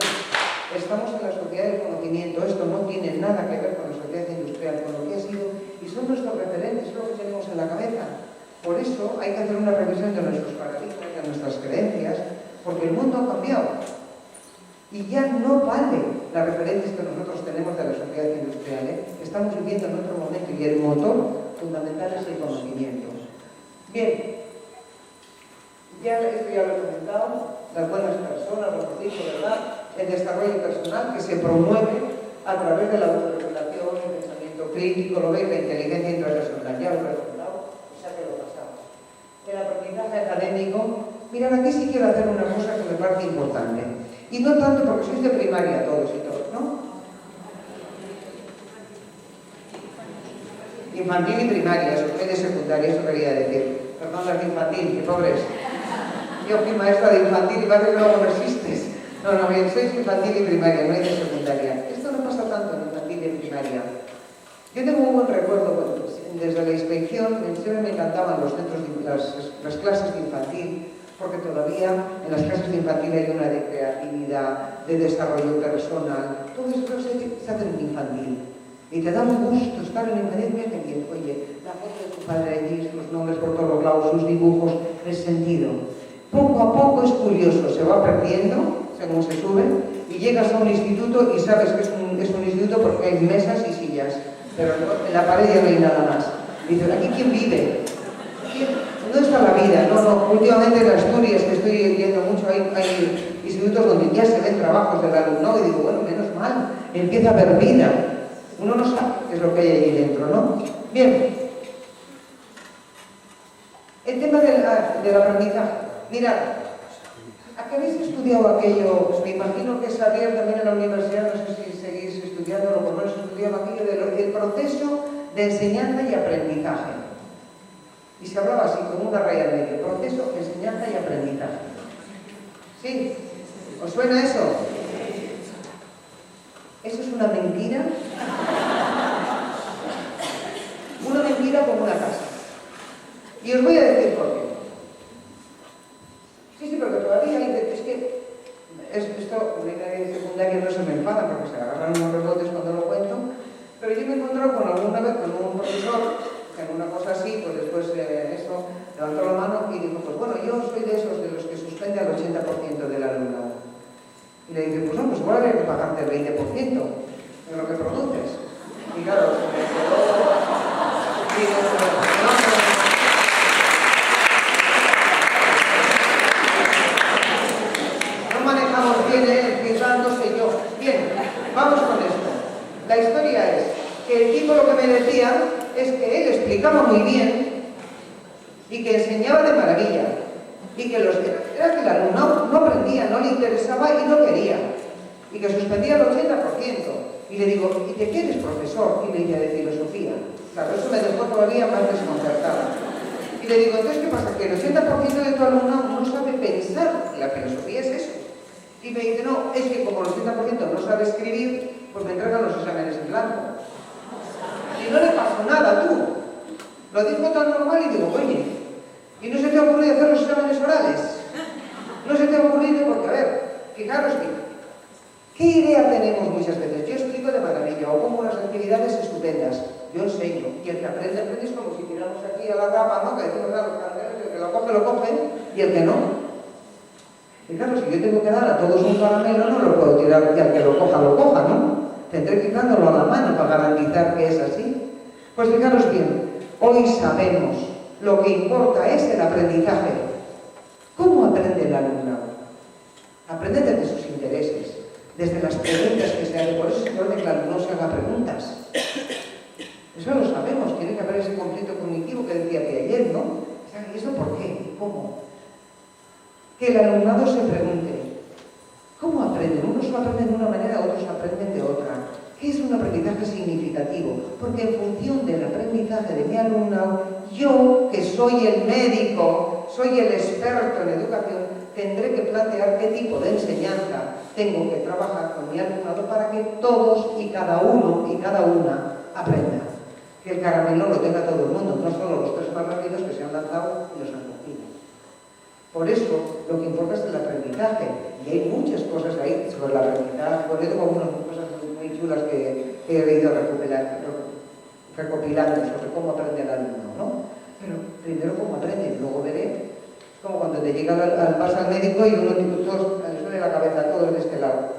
Estamos en la sociedad del conocimiento. Esto no tiene nada que ver con la sociedad industrial, con lo que ha sido, y son nuestros referentes, es lo que tenemos en la cabeza. Por eso hay que hacer una revisión de nuestros paradigmas, de nuestras creencias, porque el mundo ha cambiado. Y ya no vale las referencias que nosotros tenemos de la sociedad industrial. Estamos viviendo en otro momento y el motor fundamental es el conocimiento. Bien, esto ya lo he comentado. las buenas personas, lo que digo, ¿verdad? El desarrollo personal que se promueve a través de la autorregulación, el pensamiento crítico, lo veis, la inteligencia intrapersonal, ya lo he recordado, o sea que lo pasamos. El aprendizaje académico, mirad, aquí sí quiero hacer una cosa que me parece importante, y no tanto porque sois de primaria todos y todos, ¿no? Infantil y primaria, eso fue de secundaria, eso quería decir. Perdón, las de infantil, que pobres. Yo fui maestra de infantil y parece que luego no existes. No, bien, sois infantil y primaria, no hay de secundaria. Esto no pasa tanto en infantil y en primaria. Yo tengo un buen recuerdo, bueno, desde la inspección, siempre me encantaban los centros las clases de infantil, porque todavía en las clases de infantil hay una de creatividad, de desarrollo personal, todo esto se hace en infantil. Y te da un gusto estar en infantil, mira que bien, oye, la foto de tu padre allí, sus nombres por todos los lados, sus dibujos, el sentido. Poco a poco es curioso, se va perdiendo según se sube, y llegas a un instituto y sabes que es un instituto porque hay mesas y sillas, pero en la pared ya no hay nada más. Y dices, ¿aquí quién vive? No está la vida, no. Últimamente en Asturias, que estoy yendo mucho, hay institutos donde ya se ven trabajos del alumnado y digo, bueno, menos mal, empieza a haber vida. Uno no sabe qué es lo que hay allí dentro, ¿no? Bien. El tema del aprendizaje. Mirad, ¿a qué habéis estudiado aquello? Pues me imagino que Xavier también en la universidad, no sé si seguís estudiando, o por lo menos estudiado aquello del proceso de enseñanza y aprendizaje. Y se hablaba así, como una raya al medio, proceso de enseñanza y aprendizaje. ¿Sí? ¿Os suena eso? Eso es una mentira. Una mentira como una casa. Y os voy a decir por qué. Sí, porque todavía hay... Es que esto, en secundaria no se me enfada porque se agarran unos rebotes cuando lo cuento, pero yo me he encontrado con alguna vez con un profesor que en una cosa así, pues después eso, levantó la mano y dijo, pues bueno, yo soy de esos de los que suspende al 80% del alumnado. Y le dije, pues no, pues igual habría que pagarte el 20% de lo que produces. Y claro, se me quedó... No manejamos bien, no sé yo. Bien, vamos con esto. La historia es que el tipo lo que me decía es que él explicaba muy bien y que enseñaba de maravilla y que era que el alumnado no aprendía, no le interesaba y no quería y que suspendía el 80%. Y le digo, ¿y de qué eres profesor? Y le dije, de filosofía. Claro, eso me dejó todavía más desconcertada. Y le digo, entonces, ¿qué pasa? Que el 80% de tu alumnado no sabe pensar. La filosofía es eso. Y me dice, no, es que como el 80% no sabe escribir, pues me entregan los exámenes en blanco. Y no le pasó nada, tú. Lo dijo tan normal y digo, oye, ¿y no se te ha ocurrido hacer los exámenes orales? No se te ha ocurrido porque, a ver, fijaros que, ¿qué idea tenemos muchas veces? Yo explico de maravilla, o pongo unas actividades estupendas, yo enseño, y el que aprende es como si tiramos aquí a la rama, ¿no? Que decimos a los carteles, el que lo coge, y el que no. Y claro, si yo tengo que dar a todos un caramelo, no lo puedo tirar y al que lo coja, ¿no? Tendré que dándolo a la mano para garantizar que es así. Pues fijaros bien, hoy sabemos, lo que importa es el aprendizaje. ¿Cómo aprende el alumnado? Aprende desde sus intereses, desde las preguntas que se hacen. Por eso es importante que el alumno se haga preguntas. Eso lo sabemos, tiene que haber ese conflicto cognitivo que decía que ayer, ¿no? ¿Y eso por qué? ¿Cómo? Que el alumnado se pregunte, ¿cómo aprenden? Unos lo aprenden de una manera, otros aprenden de otra. ¿Qué es un aprendizaje significativo? Porque en función del aprendizaje de mi alumnado, yo, que soy el médico, soy el experto en educación, tendré que plantear qué tipo de enseñanza tengo que trabajar con mi alumnado para que todos y cada uno y cada una aprendan. Que el caramelo lo tenga todo el mundo, no solo los tres más rápidos que se han lanzado y los han cogido. Por eso, lo que importa es el aprendizaje. Y hay muchas cosas ahí sobre el aprendizaje. Por eso tengo algunas cosas muy chulas que he ido recopilando sobre cómo aprende el alumno, ¿no? Pero primero cómo aprende, luego veré. Como cuando te llega vas al médico y uno todos les duele la cabeza, todos de este lado.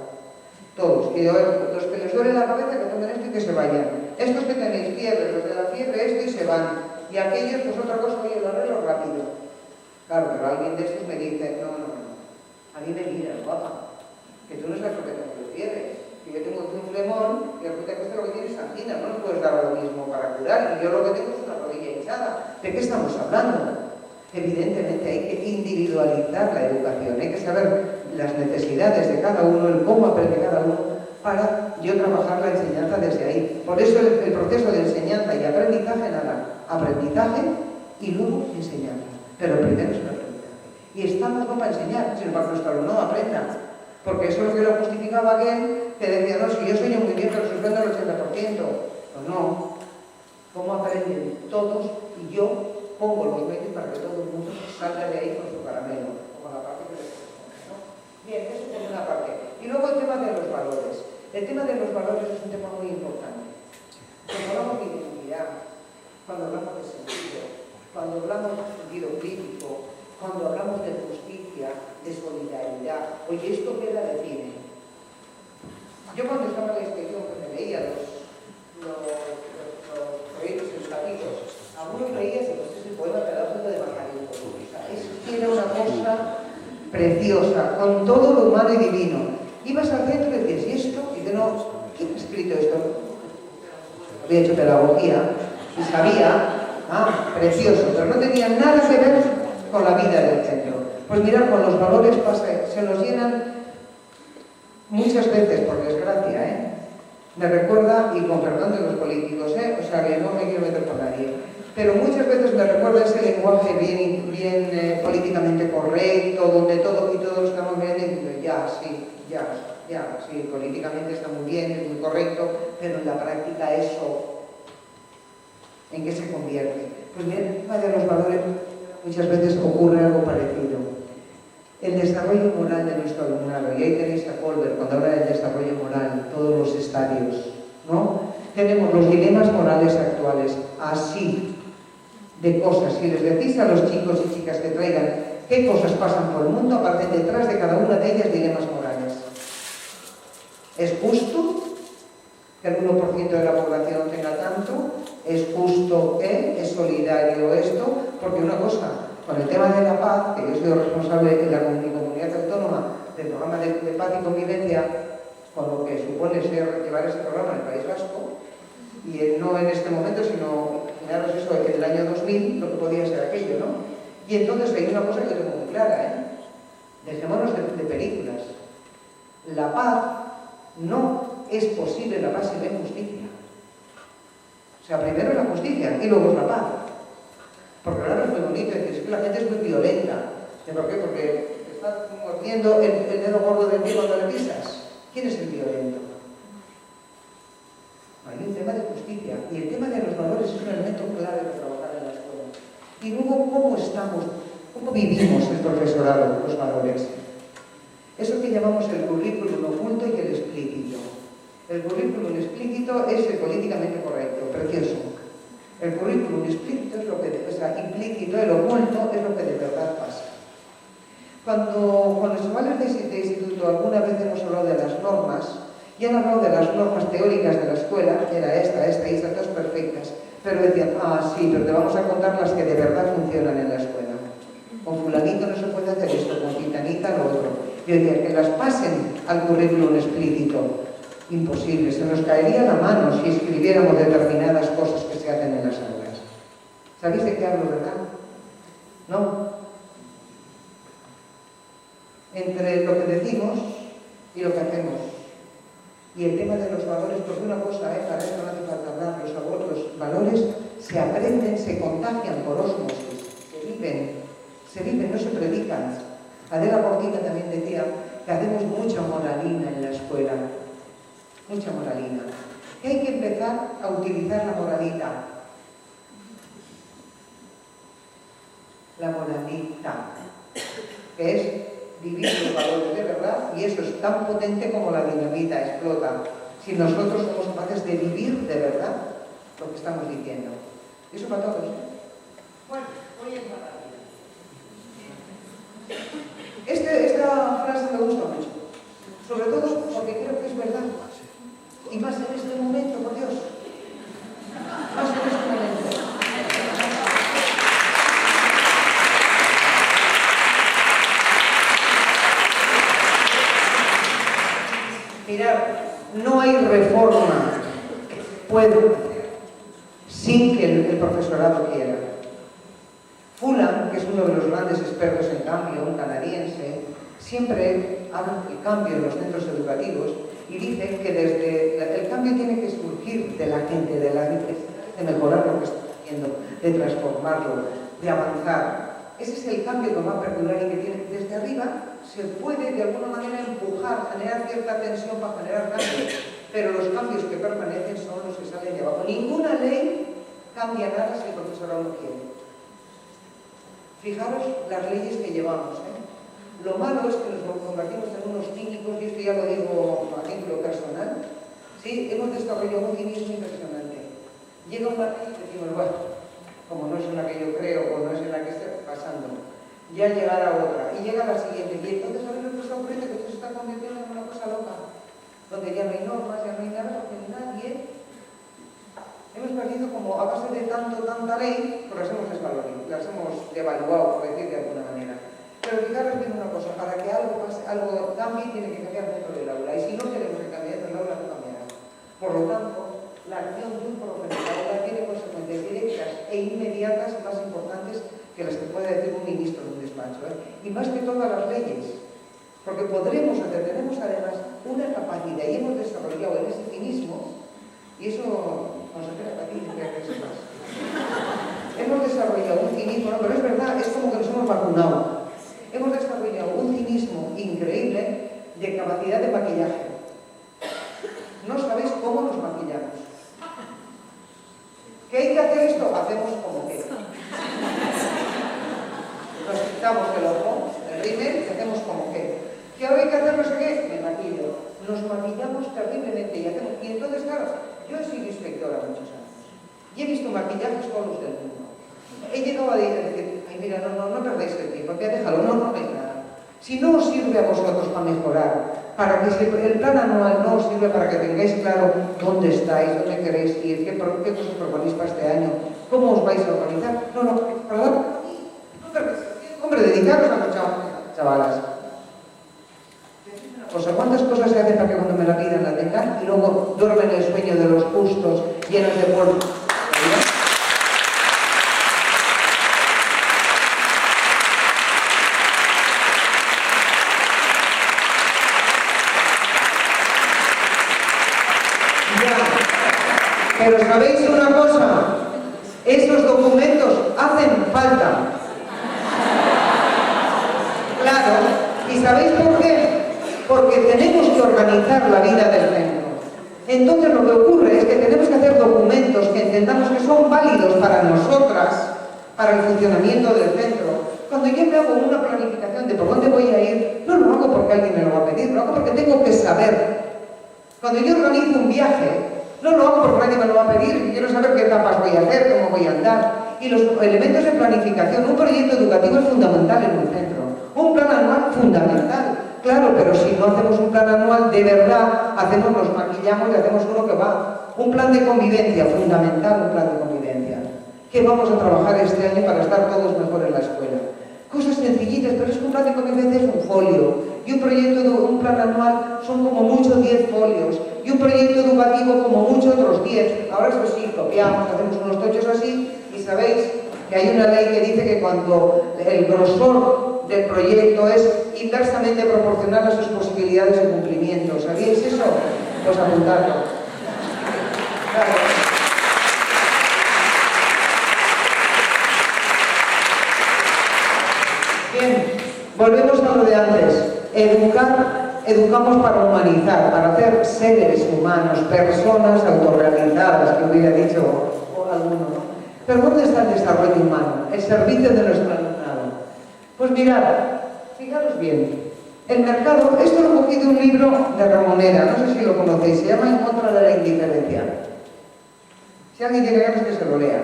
Todos. Y los que les duele la cabeza que tomen esto y que se vayan. Estos que tenéis fiebre, los de la fiebre, esto y se van. Y aquellos, pues otra cosa, oye, lo arreglo rápido. Claro, pero alguien de estos me dice, no. A mí me miras, guapa, que tú no sabes lo que tengo que quieres. Que yo tengo un flemón y resulta que esto lo que tienes es angina, no nos puedes dar lo mismo para curar. Y yo lo que tengo es una rodilla hinchada. ¿De qué estamos hablando? Evidentemente hay que individualizar la educación, hay que saber las necesidades de cada uno, el cómo aprende cada uno, para yo trabajar la enseñanza desde ahí. Por eso el proceso de enseñanza y aprendizaje, nada, aprendizaje y luego enseñanza. Pero primero es el aprendizaje. Y estamos no para enseñar, sino para que nuestro alumno aprenda. Porque eso es lo que lo justificaba aquel que decía, no, si yo sueño muy bien, pero suspendo el 80%. Pues no. ¿Cómo aprenden todos? Y yo pongo los medios para que todo el mundo salga de ahí con su caramelo, o con la parte que les corresponde, ¿no? Bien, eso por una parte. Y luego el tema de los valores. El tema de los valores es un tema muy importante. Cuando hablamos de identidad, cuando hablamos de sentido, cuando hablamos de sentido crítico, cuando hablamos de justicia, de solidaridad, oye, ¿esto qué la define? Yo cuando estaba en la inspección que me leía los proyectos educativos, algunos leías y pues ese poema pedagógico de Macario. O sea, eso tiene una cosa preciosa, con todo lo humano y divino. Ibas al centro y decías, ¿y esto? Y dices, no, ¿quién ha escrito esto? Había hecho pedagogía y sabía, precioso, pero no tenía nada que ver con la vida del centro. Pues mirad, con los valores pasa, se nos llenan muchas veces, por desgracia, me recuerda, y con perdón de los políticos, o sea que no me quiero meter con nadie, pero muchas veces me recuerda ese lenguaje bien políticamente correcto, donde todo y todos estamos bien diciendo, sí, políticamente está muy bien, es muy correcto, pero en la práctica eso, ¿en qué se convierte? Pues bien, el tema de los valores muchas veces ocurre algo parecido. El desarrollo moral de nuestro alumnado, y ahí tenéis a Colbert cuando habla del desarrollo moral, todos los estadios, ¿no? Tenemos los dilemas morales actuales, así de cosas. Si les decís a los chicos y chicas que traigan qué cosas pasan por el mundo, aparecen detrás de cada una de ellas dilemas morales. ¿Es justo que el 1% de la población tenga tanto? ¿Es justo que? ¿Es solidario esto? Porque una cosa, con el tema de la paz, que yo soy responsable en la comunidad autónoma del programa de paz y convivencia, con lo que supone llevar ese programa en el País Vasco, y no en este momento, sino, imaginaros eso, en el año 2000, lo que podía ser aquello, ¿no? Y entonces hay una cosa que tengo muy clara, dejémonos de películas. La paz no es posible la base de justicia. O sea, primero es la justicia y luego es la paz. Porque ahora es muy bonito decir, es que la gente es muy violenta. ¿Por qué? Porque está mordiendo el dedo gordo del pie cuando le pisas. ¿Quién es el violento? Hay un tema de justicia. Y el tema de los valores es un elemento clave para trabajar en la escuela. Y luego, ¿cómo vivimos el profesorado, los valores? Eso que llamamos el currículum oculto y el explícito. El currículum explícito es el políticamente correcto, precioso. El currículum explícito es lo que, implícito, el oculto, es lo que de verdad pasa. Cuando con los chavales de instituto alguna vez hemos hablado de las normas, y han hablado de las normas teóricas de la escuela, que era esta, y estas todas perfectas, pero decían, sí, pero te vamos a contar las que de verdad funcionan en la escuela. Con fulanito no se puede hacer esto, con gitanita lo otro. Yo decía, que las pasen al currículum explícito. Imposible, se nos caería la mano si escribiéramos determinadas cosas que se hacen en las aulas. ¿Sabéis de qué hablo, verdad? ¿No? Entre lo que decimos y lo que hacemos. Y el tema de los valores, porque una cosa, para esto no hace falta hablar, los valores se aprenden, se contagian por ósmosis, se viven, no se predican. Adela Cortina también decía que hacemos mucha moralina en la escuela. Mucha moralina. Que hay que empezar a utilizar la moralita. La moralita, que es vivir los valores de verdad, y eso es tan potente como la dinamita explota. Si nosotros somos capaces de vivir de verdad lo que estamos diciendo. Eso para todos. Bueno, hoy es maravilla. Esta frase me gusta mucho. Sobre todo porque creo que es verdad. Y más en este momento, por Dios. Más en este momento. Mirad, no hay reforma que pueda hacer sin que el profesorado quiera. Fulham, que es uno de los grandes expertos en cambio, un canadiense, siempre habla del cambio en los centros educativos y dice que desde el cambio tiene que surgir de la gente, de la necesidad de mejorar lo que está haciendo, de transformarlo, de avanzar. Ese es el cambio que va a perdurar y que tiene desde arriba. Se puede de alguna manera empujar, generar cierta tensión para generar cambios, pero los cambios que permanecen son los que salen de abajo. Ninguna ley cambia nada si el profesorado no quiere. Fijaros las leyes que llevamos, ¿eh? Lo malo es que nos convertimos en unos cínicos, y esto ya lo digo a ejemplo personal. Sí, hemos desarrollado un cinismo impresionante. Llega una ley y decimos, bueno, como no es en la que yo creo o no es en la que esté pasando, ya llegará otra, y llega la siguiente, y entonces a ver lo que está ocurriendo, que esto se está convirtiendo en una cosa loca, donde ya no hay normas, ya no hay nada, porque nadie... Hemos perdido como a base de tanta ley, pues las hemos desvalorado, las hemos devaluado, por decir de alguna manera. Pero fijaros bien una cosa, para que algo pase, algo cambie, tiene que cambiar dentro del aula, y si no queremos que cambie dentro del aula, no cambiará. Por lo tanto, la acción de un profesor tiene consecuencias directas e inmediatas más importantes que las que puede decir un ministro en un despacho, ¿eh? Y más que todas las leyes, porque podremos hacer, tenemos además una capacidad y hemos desarrollado en ese cinismo, y eso... consejera, aquí que sepas. Hemos desarrollado un cinismo, no, pero es verdad, es como que nos hemos vacunado. Hemos desarrollado un cinismo increíble de capacidad de maquillaje. No sabéis cómo nos maquillamos. ¿Qué hay que hacer esto? Hacemos como que. Nos quitamos el ojo, el rímel, y hacemos como que. ¿Qué ahora hay que hacer? No sé qué, me maquillo. Nos maquillamos terriblemente y entonces, claro, yo he sido inspectora muchos años y he visto maquillajes todos los del mundo. He llegado a decir, ay mira, no perdéis el tiempo, ya déjalo, no veis nada. Si no os sirve a vosotros para mejorar, para que el plan anual no os sirve para que tengáis claro dónde estáis, dónde queréis ir, qué cosas proponéis para este año, cómo os vais a organizar, perdón, no perdéis el tiempo, hombre, dedicaros a los chavalas. ¿Cuántas cosas se hacen para que cuando me la pidan la tengan y luego duermen el sueño de los justos llenos de polvo? Ya. Pero ¿sabéis una cosa? Esos documentos hacen falta. Claro. ¿Y sabéis por qué? Porque tenemos que organizar la vida del centro. Entonces lo que ocurre es que tenemos que hacer documentos que entendamos que son válidos para nosotras, para el funcionamiento del centro. Cuando yo me hago una planificación de por dónde voy a ir, no lo hago porque alguien me lo va a pedir, lo hago porque tengo que saber. Cuando yo organizo un viaje, no lo hago porque nadie me lo va a pedir, quiero saber qué etapas voy a hacer, cómo voy a andar. Y los elementos de planificación, un proyecto educativo es fundamental en un centro. Un plan anual fundamental. Claro, pero si no hacemos un plan anual, de verdad, nos maquillamos y hacemos uno que va. Un plan de convivencia, fundamental un plan de convivencia. ¿Qué vamos a trabajar este año para estar todos mejor en la escuela? Cosas sencillitas, pero es que un plan de convivencia es un folio. Y un plan anual son como mucho 10 folios. Y un proyecto educativo como mucho otros 10. Ahora eso sí, copiamos, hacemos unos tochos así y sabéis que hay una ley que dice que cuando el grosor del proyecto es inversamente proporcional a sus posibilidades de cumplimiento. ¿Sabíais eso? Pues apuntadlo. Claro. Bien, volvemos a lo de antes. Educamos para humanizar, para hacer seres humanos, personas autorrealizadas, que hubiera dicho alguno, ¿no? Pero ¿dónde está el desarrollo humano? El servicio de nuestro alumnado. Pues mirad, fijaros bien, el mercado, esto lo cogí de un libro de Ramonera, no sé si lo conocéis, se llama En contra de la indiferencia. Si alguien tiene ganas que se lo lea.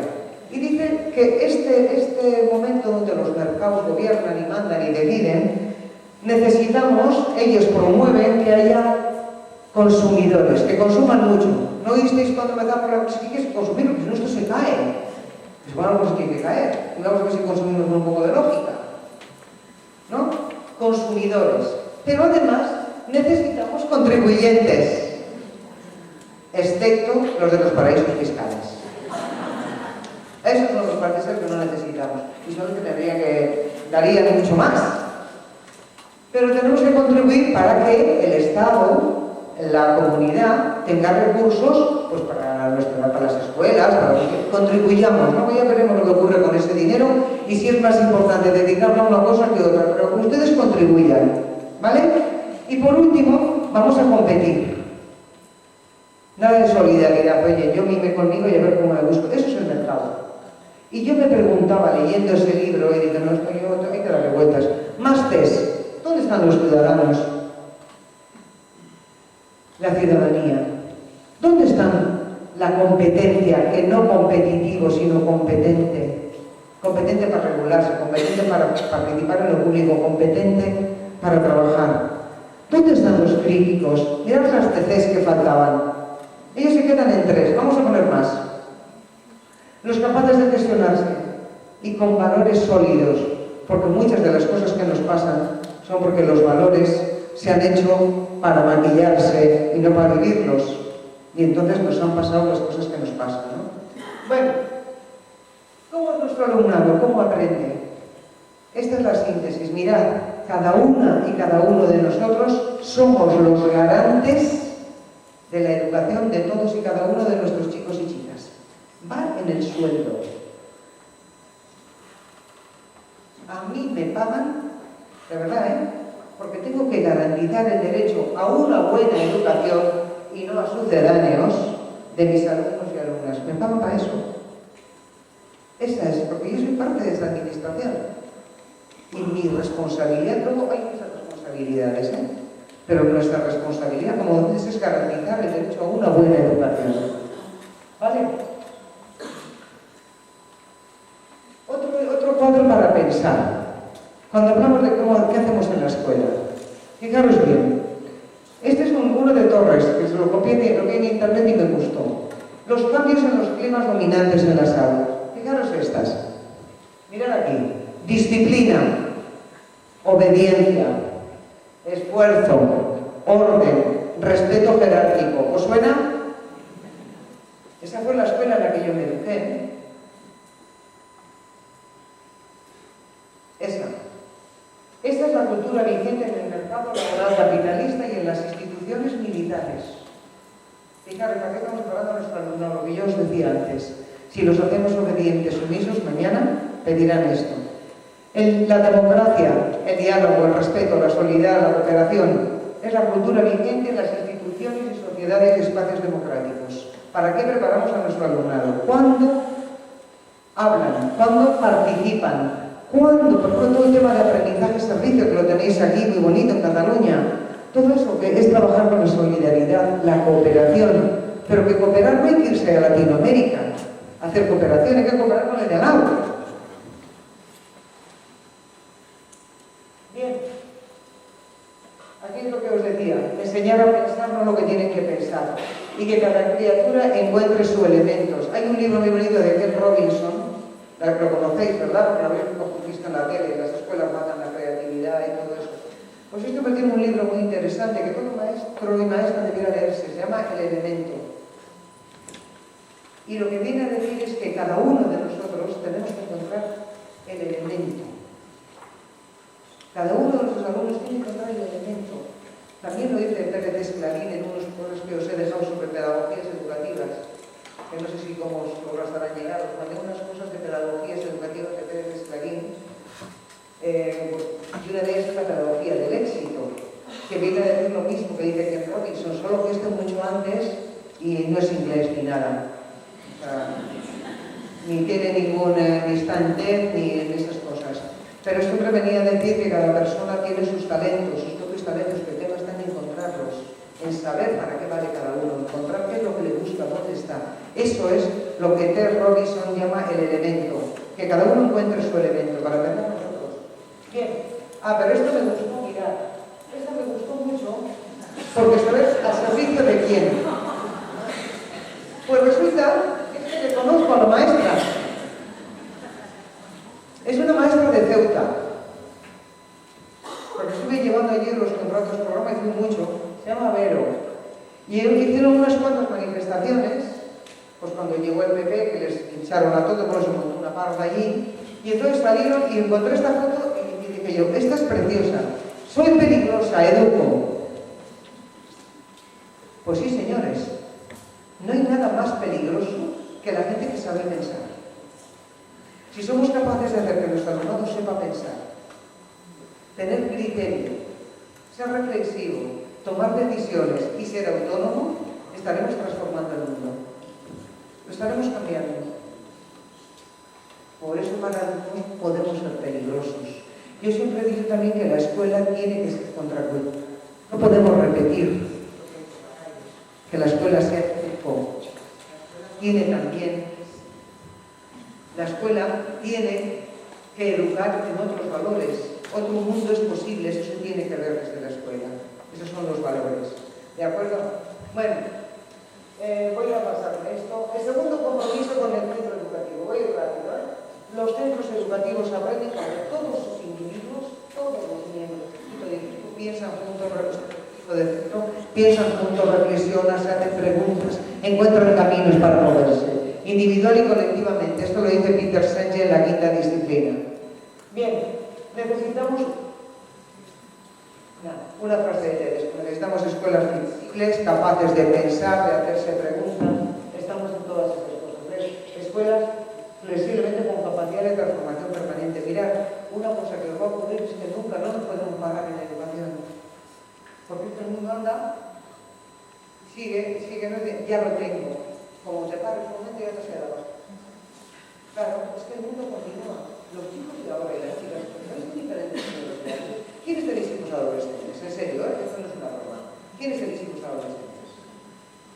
Y dice que este momento donde los mercados gobiernan y mandan y deciden, necesitamos, ellos promueven que haya consumidores, que consuman mucho. ¿No oísteis cuando empezamos la crisis que consumir? Porque si no esto se cae. Pues bueno, pues tiene que caer. Y vamos a ver si consumimos con un poco de lógica. ¿No? Consumidores. Pero además necesitamos contribuyentes, excepto los de los paraísos fiscales. Esos son los partes que no necesitamos y son los que darían mucho más. Pero tenemos que contribuir para que el Estado, la comunidad, tenga recursos pues, para las escuelas, para que contribuyamos. ¿No? Ya veremos lo que ocurre con ese dinero y si es más importante dedicarlo a una cosa que otra, pero que ustedes contribuyan, ¿vale? Y por último, vamos a competir. Nada de solidaridad, oye, yo mime conmigo y a ver cómo me busco. Eso es el mercado. Y yo me preguntaba, leyendo ese libro, y digo, no, hay que darle vueltas. Más test. ¿Dónde están los ciudadanos? La ciudadanía. ¿Dónde están la competencia, que no competitivo, sino competente? Competente para regularse, competente para participar en lo público, competente para trabajar. ¿Dónde están los críticos? Mirad las TCs que faltaban. Ellos se quedan en 3, vamos a poner más. Los capaces de gestionarse y con valores sólidos, porque muchas de las cosas que nos pasan son porque los valores se han hecho para maquillarse y no para vivirlos. Y entonces nos han pasado las cosas que nos pasan, ¿no? Bueno, ¿cómo es nuestro alumnado? ¿Cómo aprende? Esta es la síntesis. Mirad, cada una y cada uno de nosotros somos los garantes de la educación de todos y cada uno de nuestros chicos y chicas. Va en el sueldo. A mí me pagan, de verdad, porque tengo que garantizar el derecho a una buena educación y no a sucedáneos de mis alumnos y alumnas. Me pagan para eso. Esa es, porque yo soy parte de esa administración. Y mi responsabilidad, luego hay muchas responsabilidades, pero nuestra responsabilidad como docentes es garantizar el derecho a una buena educación. ¿Vale? Otro cuadro para pensar. Cuando hablamos de qué hacemos en la escuela, fijaros bien. Este es uno de Torres, que se lo copié en internet y me gustó. Los cambios en los climas dominantes en las aulas. Fijaros estas. Mirad aquí. Disciplina, obediencia, esfuerzo, orden, respeto jerárquico. ¿Os suena? Esa fue la escuela en la que yo me eduqué. Esta es la cultura vigente en el mercado laboral capitalista y en las instituciones militares. Fijaros, ¿para qué estamos hablando a nuestro alumnado? Lo que yo os decía antes. Si los hacemos obedientes, sumisos, mañana pedirán esto. La democracia, el diálogo, el respeto, la solidaridad, la cooperación, es la cultura vigente en las instituciones y sociedades y espacios democráticos. ¿Para qué preparamos a nuestro alumnado? ¿Cuándo hablan? ¿Cuándo participan? ¿Cuándo? Por ejemplo, todo el tema de aprendizaje-servicio, que lo tenéis aquí muy bonito en Cataluña. Todo eso que es trabajar con la solidaridad, la cooperación. Pero que cooperar no hay que irse a Latinoamérica. Hacer cooperación, hay que cooperar con el de al lado. Bien. Aquí es lo que os decía. Enseñar a pensar no lo que tienen que pensar. Y que cada criatura encuentre sus elementos. Hay un libro muy bonito de Ken Robinson. Lo conocéis, ¿verdad? Porque lo habéis visto en la tele, las escuelas matan la creatividad y todo eso. Pues esto me tiene un libro muy interesante que todo maestro y maestra debiera leerse, se llama El Elemento. Y lo que viene a decir es que cada uno de nosotros tenemos que encontrar el elemento. Cada uno de nuestros alumnos tiene que encontrar el elemento. También lo dice Pérez Esclavín en unos cursos que os he dejado sobre pedagogías educativas. Que no sé si cómo os estarán llegar, os mandé unas cosas de pedagogías educativas de Pérez Esclavín, y una de ellas es la pedagogía del éxito, que viene a decir lo mismo que dice Ken Robinson, solo que mucho antes y no es inglés ni nada. O sea, ni tiene ningún ni está en TED ni en esas cosas. Pero siempre venía a decir que cada persona tiene sus talentos, sus propios talentos, que el tema está en encontrarlos, en saber para qué vale cada uno, encontrar qué es lo que le gusta, dónde está. Eso es lo que Ted Robinson llama el elemento, que cada uno encuentre su elemento, para empezar nosotros. Bien, pero esto me gustó, mirad, esto me gustó mucho, porque ¿sabes al servicio de quién? Pues resulta que le conozco a la maestra. Es una maestra de Ceuta. Porque estuve llevando allí los contratos de programa y fui mucho Y hicieron unas cuantas manifestaciones, pues cuando llegó el PP, que les echaron a todo, por eso montó una parda allí, y entonces salieron y encontré esta foto y dije yo, esta es preciosa, soy peligrosa, educo. Pues sí, señores, no hay nada más peligroso que la gente que sabe pensar. Si somos capaces de hacer que nuestro alumnado sepa pensar, tener criterio, ser reflexivo, tomar decisiones y ser autónomo, estaremos transformando el mundo. Lo estaremos cambiando. Por eso para nosotros podemos ser peligrosos. Yo siempre digo también que la escuela tiene que ser contracultura. No podemos repetir que la escuela sea como. Tiene también, la escuela tiene que educar en otros valores. Otro mundo es posible, eso se tiene que ver desde la escuela. Esos son los valores. ¿De acuerdo? Bueno, voy a pasar esto. El segundo compromiso con el centro educativo. Voy a ir rápido, ¿eh? Los centros educativos aprenden para todos sus individuos, todos los miembros. Piensan juntos, piensan juntos, reflexionan, se hacen preguntas, encuentran caminos para moverse, individual y colectivamente. Esto lo dice Peter Senge en la quinta disciplina. Bien, necesitamos una frase de Tedes. Necesitamos escuelas flexibles, capaces de pensar, de hacerse preguntas. Estamos en todas estas cosas. ¿Ves? Escuelas flexiblemente con capacidad de transformación permanente. Mirad, una cosa que os va a ocurrir es que nunca nos podemos parar en la educación. Porque este mundo anda, sigue, ya lo tengo. Como te pares un momento ya te se da. Claro, es que el mundo continúa. Los chicos de ahora y las chicas son muy diferentes de los de antes. ¿Quiénes tenéis hijos adolescentes? En serio, esto no es una broma. ¿Quiénes tenéis hijos adolescentes?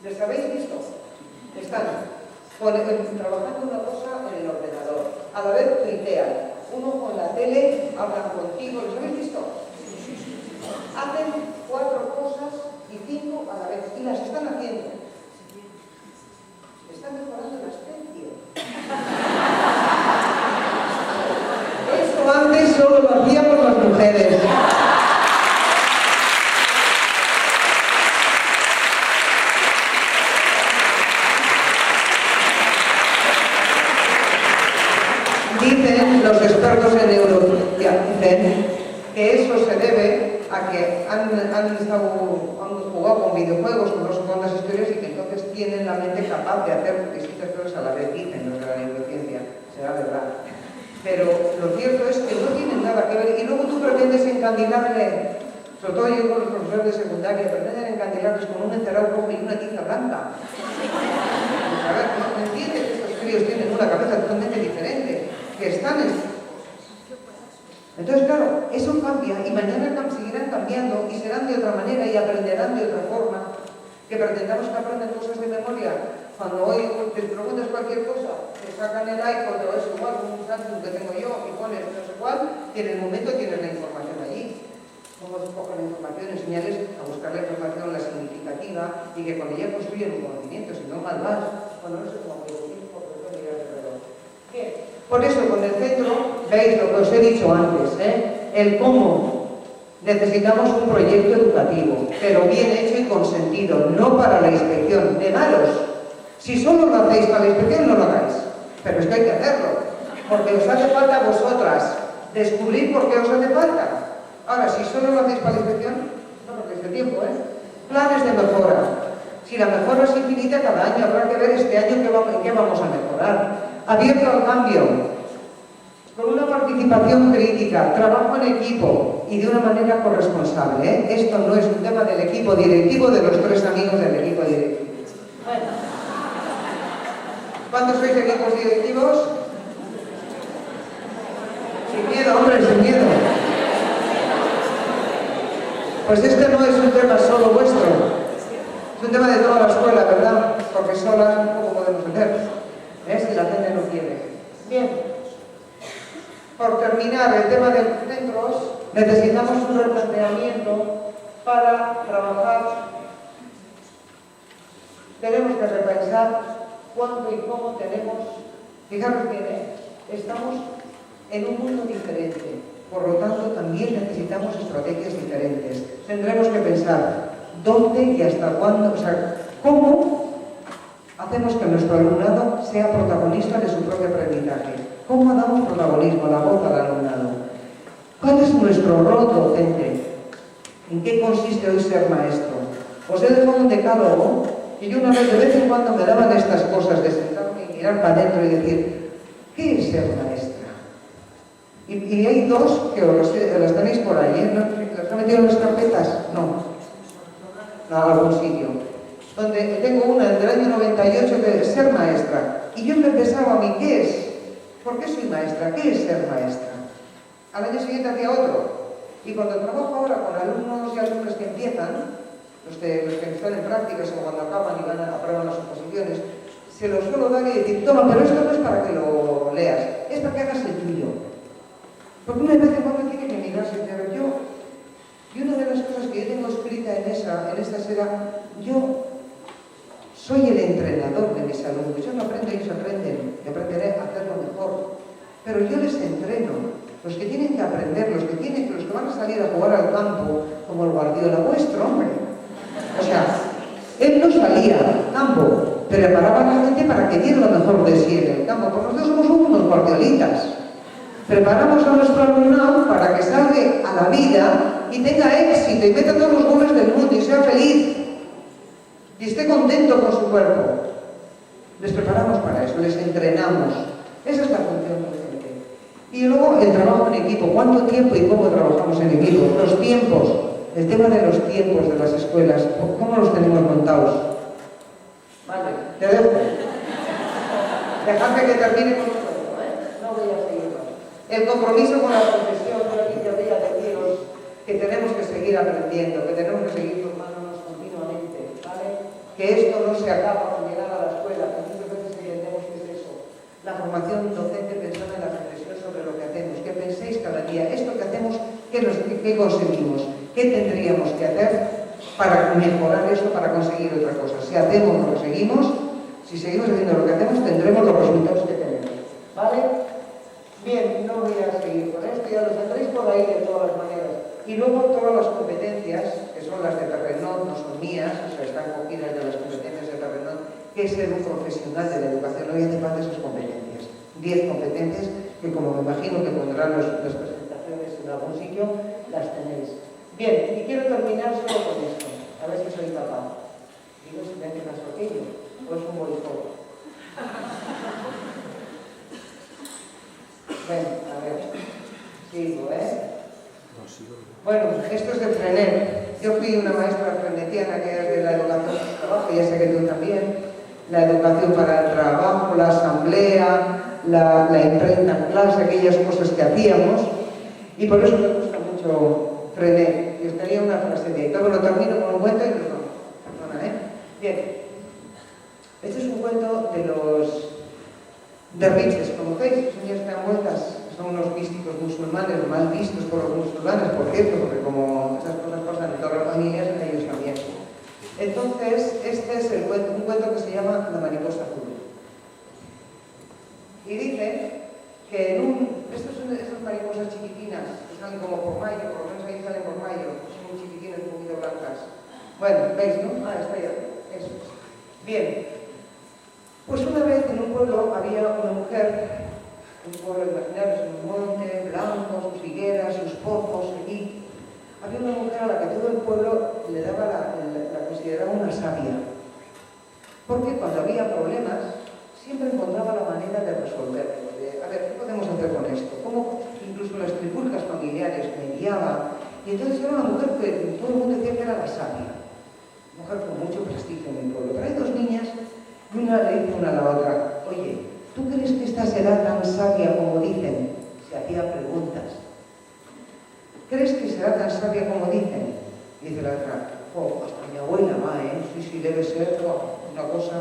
¿Les habéis visto? Están trabajando una cosa en el ordenador, a la vez tuitean, uno con la tele, hablan contigo, ¿los habéis visto? Hacen 4 cosas y 5 a la vez, y las están haciendo. Están mejorando la especie. Eso antes solo lo hacíamos las mujeres. Dicen los expertos en neurociencia, dicen que eso se debe a que han jugado con videojuegos, con los ondas exteriores y que entonces tienen la mente capaz de hacer distintas cosas a la vez, dicen los de la neurociencia, será verdad. Pero lo cierto es que no tienen nada que ver. Y luego tú pretendes encandilarle, sobre todo yo con los profesores de secundaria, pretenden encandilarles con un encerado rojo y una tiza blanca. A ver, no entiendes que estos críos tienen una cabeza totalmente diferente, que están en... Entonces, claro, eso cambia y mañana seguirán cambiando y serán de otra manera y aprenderán de otra forma. Que pretendamos que aprendan cosas de memoria. Cuando hoy te preguntas cualquier cosa, te sacan el iPod o es igual con un Samsung que tengo yo y pones no sé cuál, y en el momento tienes la información allí. Cómo se cogen la información, enseñarles a buscar la información, la significativa, y que con ella construyen un conocimiento, si no mal vas. Bueno, no sé cómo puedo decir, porque no mirar alrededor. Bien, por eso con el centro, veis lo que os he dicho antes, el cómo. Necesitamos un proyecto educativo, pero bien hecho y con sentido, no para la inspección, de malos. Si solo lo hacéis para la inspección, no lo hagáis. Pero es que hay que hacerlo, porque os hace falta a vosotras descubrir por qué os hace falta. Ahora, si solo lo hacéis para la inspección, no perdéis el tiempo, Planes de mejora. Si la mejora es infinita, cada año habrá que ver este año en qué vamos a mejorar. Abierto al cambio, con una participación crítica, trabajo en equipo y de una manera corresponsable. Esto no es un tema del equipo directivo, de los 3 amigos del equipo directivo. Bueno. ¿Cuántos sois equipos directivos? Sin miedo, hombre, sin miedo. Pues este no es un tema solo vuestro. Es un tema de toda la escuela, ¿verdad? Porque solas un poco podemos hacer. Si la gente no quiere. Bien. Por terminar el tema de los centros, necesitamos un replanteamiento para trabajar. Tenemos que repensar cuánto y cómo tenemos. Fijaros bien, estamos en un mundo diferente. Por lo tanto, también necesitamos estrategias diferentes. Tendremos que pensar dónde y hasta cuándo, o sea, cómo hacemos que nuestro alumnado sea protagonista de su propio aprendizaje. ¿Cómo damos protagonismo, la voz al alumnado? ¿Cuál es nuestro rol docente? ¿En qué consiste hoy ser maestro? Os he dejado un decálogo y yo una vez, de vez en cuando, me daban estas cosas de sentarme y mirar para adentro y decir, ¿qué es ser maestra? Y hay dos que las tenéis por ahí, ¿eh? ¿Las han metido en las carpetas? No. No, a algún sitio. Donde tengo una del año 98 de ser maestra. Y yo me pensaba a mí, ¿qué es? ¿Por qué soy maestra? ¿Qué es ser maestra? Al año siguiente hacía otro. Y cuando trabajo ahora con alumnos y alumnas que empiezan, los que están en prácticas o cuando acaban y aprueban las oposiciones, se los suelo dar y decir, toma, pero esto no es para que lo leas, es para que hagas el tuyo. Porque una vez en cuando tiene que mirarse, pero y una de las cosas que yo tengo escrita en esta será, yo soy el entrenador de mis alumnos. Yo no aprendo, ellos aprenden, y aprenderé a hacerlo mejor. Pero yo les entreno. Los que tienen que aprender, los que van a salir a jugar al campo, como el Guardiola, vuestro hombre. O sea, él no salía al campo, preparaba a la gente para que diera lo mejor de sí en el campo. Porque nosotros somos unos guardiolitas. Preparamos a nuestro alumnado para que salga a la vida y tenga éxito y meta todos los goles del mundo y sea feliz y esté contento con su cuerpo. Les preparamos para eso, les entrenamos. Esa es la función docente. Y luego el trabajo en equipo. ¿Cuánto tiempo y cómo trabajamos en equipo? Los tiempos. El tema de los tiempos de las escuelas. ¿Cómo los tenemos montados? Vale, te dejo. Dejadme que termine con esto. No voy a seguirlo. El compromiso con la profesión, yo aquí te voy a deciros que tenemos que seguir aprendiendo, que tenemos que seguir formándonos continuamente, ¿vale? Que esto no se acaba con llegar a la escuela, que muchas veces entendemos que es eso. La formación docente, pensad en la reflexión sobre lo que hacemos, que penséis cada día, esto que hacemos, ¿qué conseguimos? ¿Qué tendríamos que hacer para mejorar esto, para conseguir otra cosa? Si hacemos lo que seguimos, si seguimos haciendo lo que hacemos, tendremos los resultados que tenemos, ¿vale? Bien, no voy a seguir con esto, ya lo tendréis por ahí de todas las maneras. Y luego todas las competencias, que son las de Terrenón, no son mías, o sea, están cogidas de las competencias de Terrenón, que es ser un profesional de la educación. Hoy hace falta esas competencias. 10 competencias que, como me imagino que pondrán las presentaciones en algún sitio, las tenéis. Bien, y quiero terminar solo con esto, a ver si soy capaz. Digo, si me hace caso aquello, o es un boicot. Bueno, a ver, sigo, Bueno, esto es de Frenet. Yo fui una maestra frenetiana que es de la educación para el trabajo, ya sé que tú también. La educación para el trabajo, la asamblea, la imprenta en clase, aquellas cosas que hacíamos. Y por eso me gusta mucho Frenet. Y os tenía una frase de ahí. Luego lo termino con un cuento y nos vamos. Perdona, Bien. Este es un cuento de los derviches, ¿conocéis? Señores que dan vueltas, son unos místicos musulmanes, mal vistos por los musulmanes, por cierto, porque como esas cosas pasan en todas las familias, en ellos también. Entonces, este es un cuento que se llama La mariposa azul. Y dice que estas son esas mariposas chiquitinas, que salen como por mayo, por lo menos ahí salen por mayo, son muy chiquitinas, un poquito blancas. Bueno, ¿veis, no? Ah, está ya, eso es. Bien. Pues una vez en un pueblo había una mujer, un pueblo imaginario, un monte, blanco, sus higueras, sus pozos, allí. Había una mujer a la que todo el pueblo le daba la consideraba una sabia. Porque cuando había problemas, siempre encontraba la manera de resolverlo. A ver, ¿qué podemos hacer con esto? Cómo incluso las trifulcas familiares mediaba. Y entonces era una mujer que todo el mundo decía que era la sabia. Mujer con mucho prestigio en el pueblo. Pero hay dos niñas. Y una le dice una a la otra, oye, ¿tú crees que esta será tan sabia como dicen? Se hacía preguntas. ¿Crees que será tan sabia como dicen? Dice la otra, hasta mi abuela va, Sí, debe ser una cosa.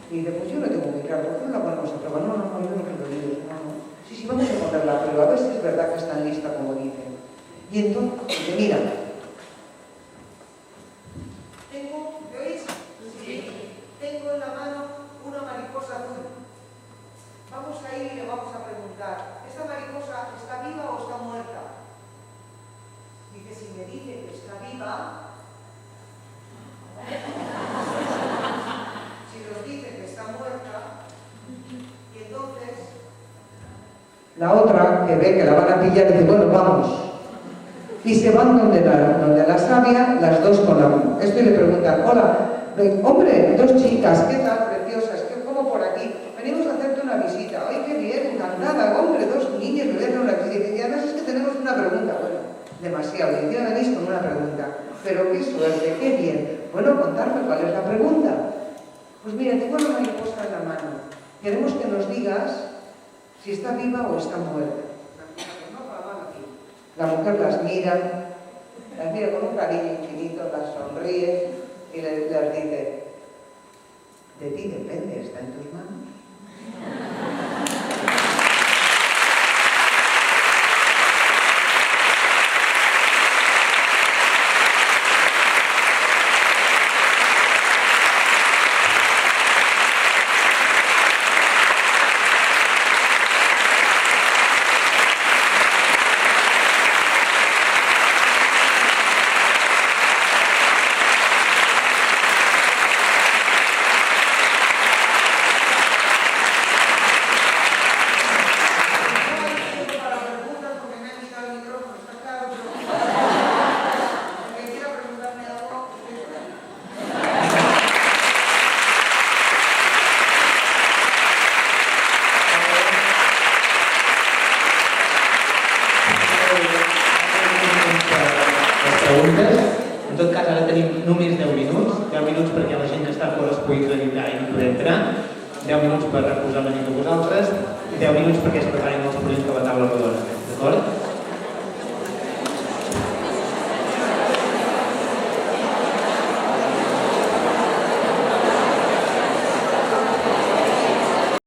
Y dice, pues yo no tengo muy claro, ¿por qué no la ponemos a prueba? No, yo no quiero ir, no. Sí, vamos a ponerla a prueba, a ver si es verdad que es tan lista como dicen. Y entonces, dice, mira, ¿me oís? Sí. Tengo en la mano una mariposa azul. Vamos a ir y le vamos a preguntar, ¿esta mariposa está viva o está muerta? Dice, si me dice que está viva, La otra, que ve que la van a pillar, dice, bueno, vamos. Y se van donde la sabia, las dos con la mano. Esto y le preguntan, hola, hombre, dos chicas, ¿qué tal, preciosas? ¿Cómo por aquí? Venimos a hacerte una visita. ¡Ay, qué bien! Encantada, hombre, dos niños me ven a una visita. Y además es que tenemos una pregunta. Bueno, demasiado. Y encima venís con una pregunta. Pero qué suerte, qué bien. Bueno, contarme cuál es la pregunta. Pues mira, tengo una mariposa en la mano. Queremos que nos digas si está viva o está muerta. La mujer las mira con un cariño infinito, las sonríe y les dice, de ti depende, está en tus manos. En tot cas, ara tenim només 10 minuts. 10 minuts perquè la gent que està fora es pugui acreditar i no poder entrar. 10 minuts per posar la nit a vosaltres i 10 minuts perquè es preparin els ponents de la taula rodona. D'acord?